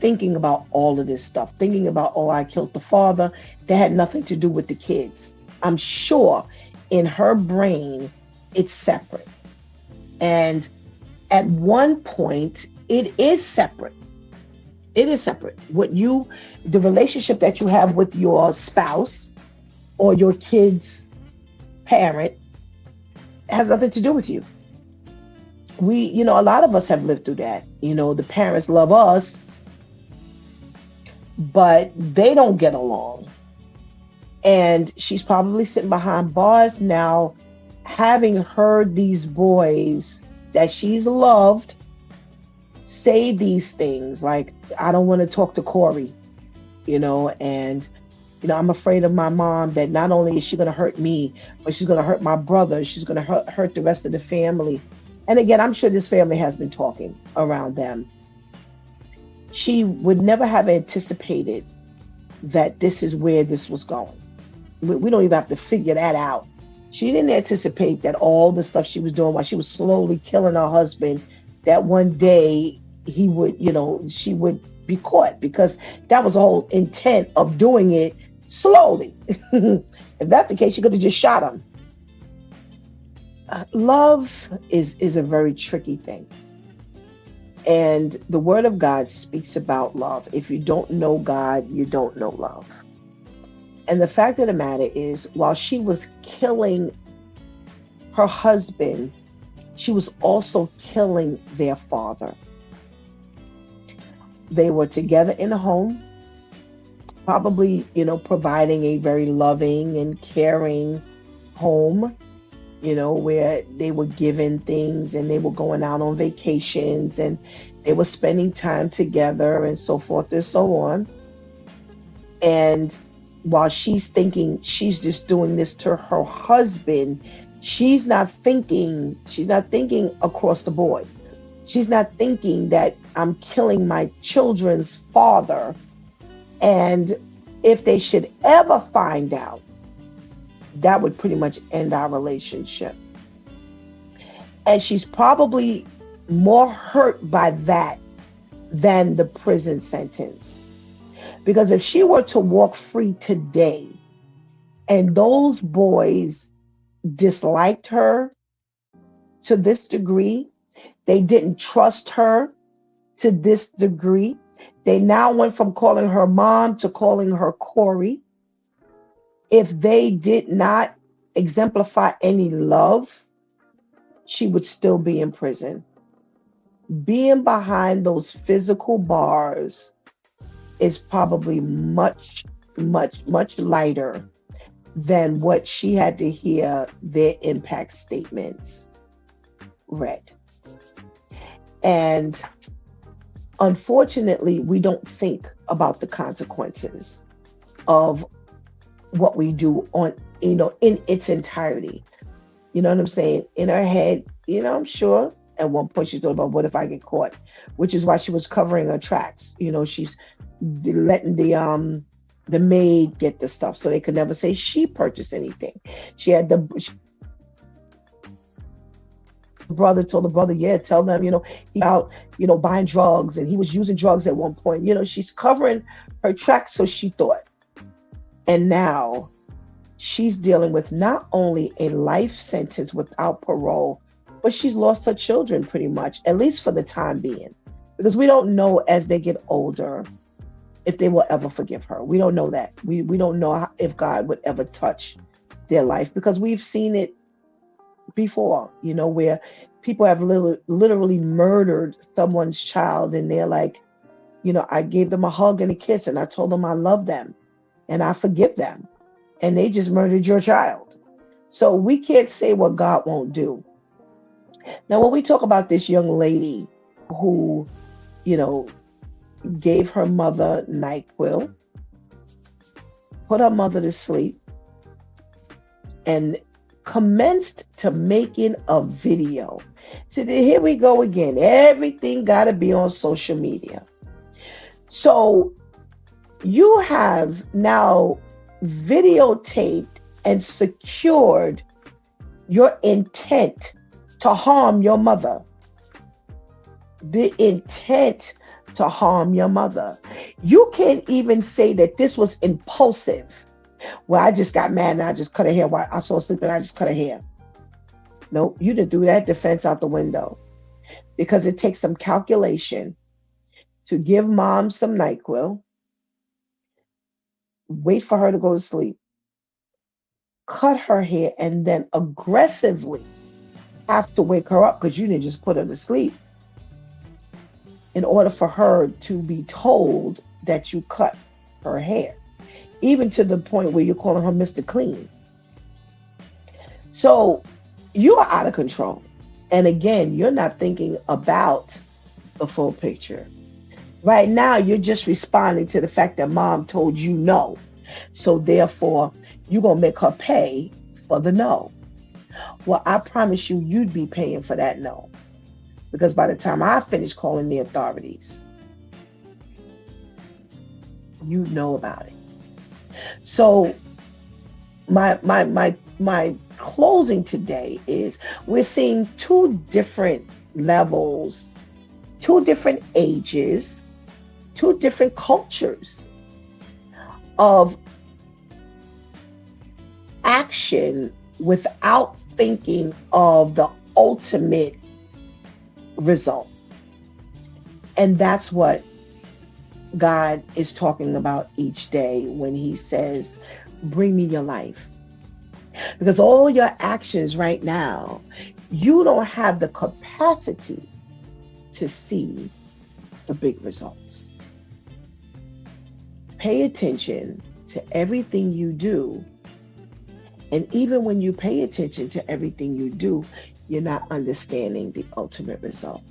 thinking about all of this stuff, thinking about, oh, I killed the father. That had nothing to do with the kids. I'm sure in her brain, it's separate. And at one point, it is separate. It is separate. The relationship that you have with your spouse or your kid's parent has nothing to do with you. A lot of us have lived through that. The parents love us, but they don't get along. And she's probably sitting behind bars now, having heard these boys that she's loved say these things like, I don't want to talk to Corey, and, I'm afraid of my mom, that not only is she going to hurt me, but she's going to hurt my brother. She's going to hurt the rest of the family. And again, I'm sure this family has been talking around them. She would never have anticipated that this is where this was going. We don't even have to figure that out. She didn't anticipate that all the stuff she was doing while she was slowly killing her husband, that one day she would be caught, because that was the whole intent of doing it slowly. If that's the case, she could have just shot him. Love is a very tricky thing. And the word of God speaks about love. If you don't know God, you don't know love. And the fact of the matter is, while she was killing her husband, she was also killing their father. They were together in a home, probably, providing a very loving and caring home, where they were given things and they were going out on vacations and they were spending time together and so forth and so on. And while she's thinking she's just doing this to her husband, she's not thinking across the board. She's not thinking that I'm killing my children's father. And if they should ever find out, that would pretty much end our relationship. And she's probably more hurt by that than the prison sentence. Because if she were to walk free today and those boys disliked her to this degree, they didn't trust her to this degree, they now went from calling her mom to calling her Corey. If they did not exemplify any love, she would still be in prison. Being behind those physical bars is probably much, much, much lighter than what she had to hear their impact statements read. And unfortunately, we don't think about the consequences of what we do in its entirety. You know what I'm saying? In her head, I'm sure at one point she thought about, what if I get caught? Which is why she was covering her tracks. She's letting the maid get the stuff so they could never say she purchased anything. She had brother told the brother, yeah, tell them, he out, buying drugs, and he was using drugs at one point. She's covering her tracks, so she thought. And now she's dealing with not only a life sentence without parole, but she's lost her children pretty much, at least for the time being. Because we don't know as they get older if they will ever forgive her. We don't know that. We don't know if God would ever touch their life, because we've seen it before, where people have literally murdered someone's child, and they're like, I gave them a hug and a kiss, and I told them I love them and I forgive them, and they just murdered your child. So we can't say what God won't do. Now, when we talk about this young lady who, gave her mother NyQuil, put her mother to sleep, and commenced to making a video. So here we go again. Everything got to be on social media. So you have now videotaped and secured your intent to harm your mother. The intent to harm your mother. You can't even say that this was impulsive. Well, I just got mad and I just cut her hair while I saw her sleeping. I just cut her hair. Nope, you didn't do that defense out the window, because it takes some calculation to give mom some NyQuil, wait for her to go to sleep, cut her hair, and then aggressively have to wake her up because you didn't just put her to sleep, in order for her to be told that you cut her hair, even to the point where you're calling her Mr. Clean. So you are out of control. And again, you're not thinking about the full picture. Right now, you're just responding to the fact that mom told you no. So therefore, you're going to make her pay for the no. Well, I promise you, you'd be paying for that no. Because by the time I finish calling the authorities, you know about it. So my closing today is, we're seeing two different levels, two different ages, two different cultures of action without thinking of the ultimate result. And that's what God is talking about each day when he says, bring me your life. Because all your actions right now, you don't have the capacity to see the big results. Pay attention to everything you do. And even when you pay attention to everything you do, you're not understanding the ultimate result.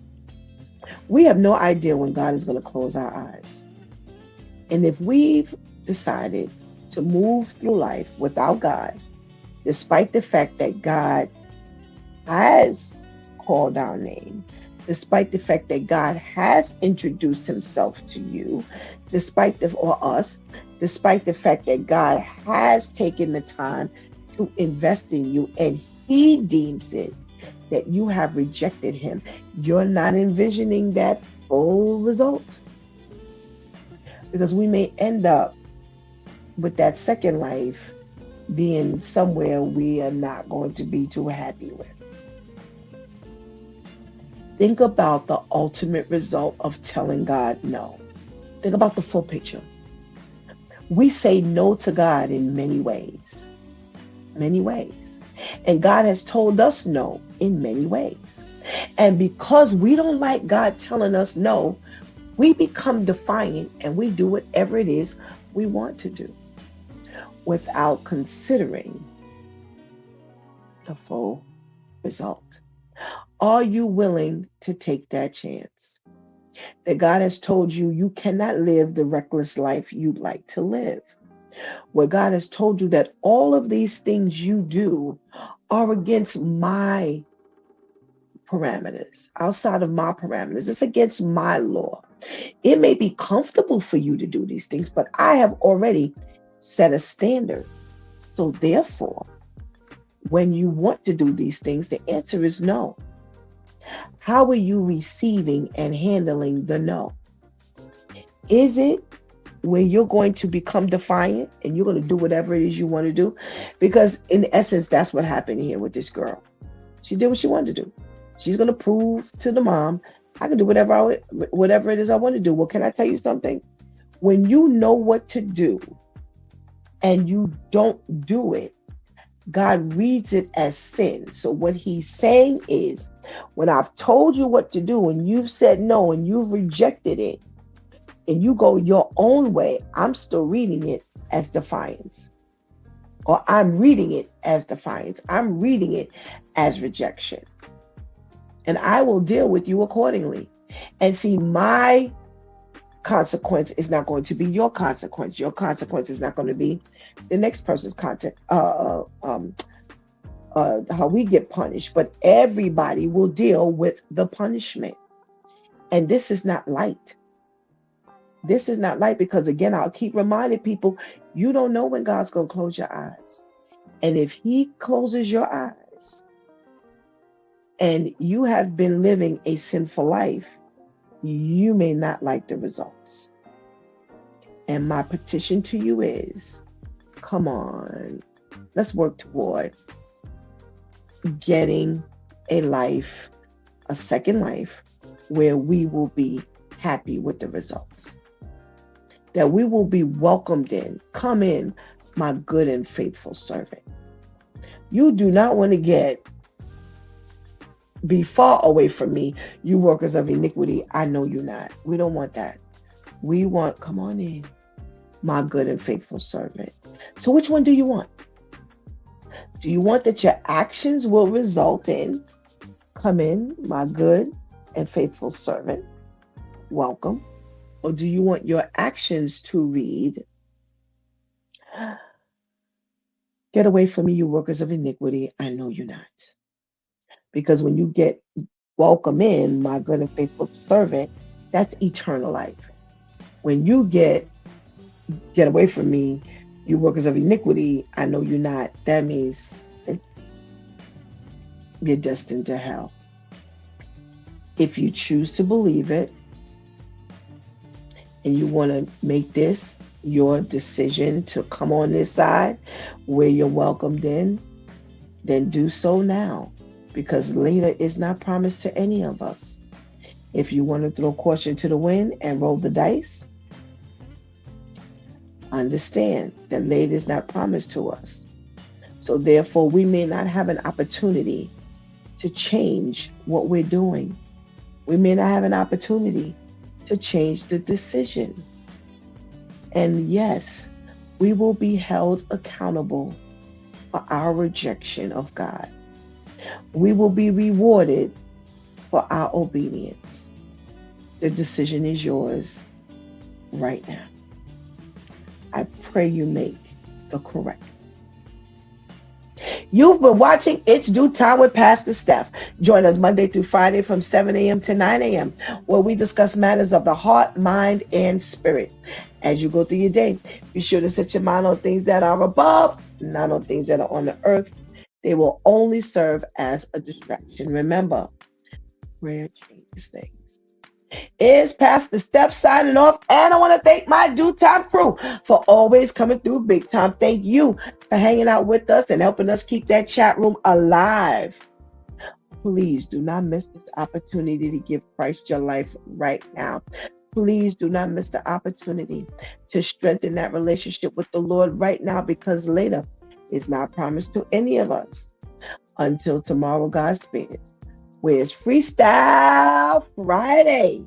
We have no idea when God is going to close our eyes. And if we've decided to move through life without God, despite the fact that God has called our name, despite the fact that God has introduced himself to you, despite the fact that God has taken the time to invest in you, and he deems it that you have rejected him, you're not envisioning that full result. Because we may end up with that second life being somewhere we are not going to be too happy with. Think about the ultimate result of telling God no. Think about the full picture. We say no to God in many ways. Many ways. And God has told us no in many ways. And because we don't like God telling us no, we become defiant and we do whatever it is we want to do without considering the full result. Are you willing to take that chance? That God has told you you cannot live the reckless life you'd like to live. Where God has told you that all of these things you do are against my parameters, outside of my parameters. It's against my law. It may be comfortable for you to do these things, but I have already set a standard. So therefore, when you want to do these things, the answer is no. How are you receiving and handling the no? Is it where you're going to become defiant and you're going to do whatever it is you want to do? Because in essence, that's what happened here with this girl. She did what she wanted to do. She's going to prove to the mom, I can do whatever it is I want to do. Well, can I tell you something? When you know what to do and you don't do it, God reads it as sin. So what he's saying is, when I've told you what to do and you've said no and you've rejected it and you go your own way, I'm still reading it as defiance. Or I'm reading it as defiance. I'm reading it as rejection. And I will deal with you accordingly. And see, my consequence is not going to be your consequence. Your consequence is not going to be the next person's content. How we get punished, but everybody will deal with the punishment. And this is not light. This is not light, because again, I'll keep reminding people, you don't know when God's going to close your eyes. And if he closes your eyes and you have been living a sinful life, you may not like the results. And my petition to you is, come on, let's work toward getting a life, a second life, where we will be happy with the results. That we will be welcomed in. Come in, my good and faithful servant. You do not want to be far away from me, you workers of iniquity. I know you not. We don't want that. We want, come on in, my good and faithful servant. So which one do you want? Do you want that your actions will result in, come in, my good and faithful servant, welcome? Or do you want your actions to read, get away from me, you workers of iniquity, I know you not? Because when you get welcome in, my good and faithful servant, that's eternal life. When you get away from me, you workers of iniquity, I know you not, that means you're destined to hell. If you choose to believe it, and you want to make this your decision to come on this side where you're welcomed in, then do so now, because later is not promised to any of us. If you want to throw caution to the wind and roll the dice, understand that later is not promised to us. So therefore, we may not have an opportunity to change what we're doing. We may not have an opportunity to change the decision. And yes, we will be held accountable for our rejection of God. We will be rewarded for our obedience. The decision is yours right now. I pray you make the correct. You've been watching It's Due Time with Pastor Steph. Join us Monday through Friday from 7 a.m. to 9 a.m. where we discuss matters of the heart, mind, and spirit. As you go through your day, be sure to set your mind on things that are above, not on things that are on the earth. They will only serve as a distraction. Remember, prayer changes things. Is Pastor Steph signing off, and I want to thank my Due Time crew for always coming through big time. Thank you for hanging out with us and helping us keep that chat room alive. Please do not miss this opportunity to give Christ your life right now. Please do not miss the opportunity to strengthen that relationship with the Lord right now, because later is not promised to any of us. Until tomorrow, God spares. Where's Freestyle Friday?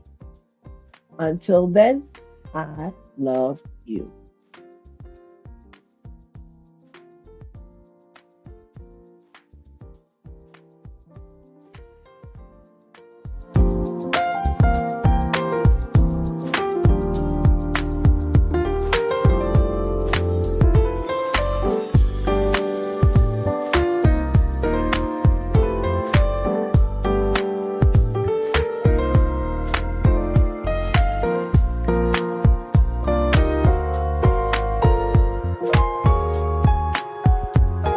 Until then, I love you.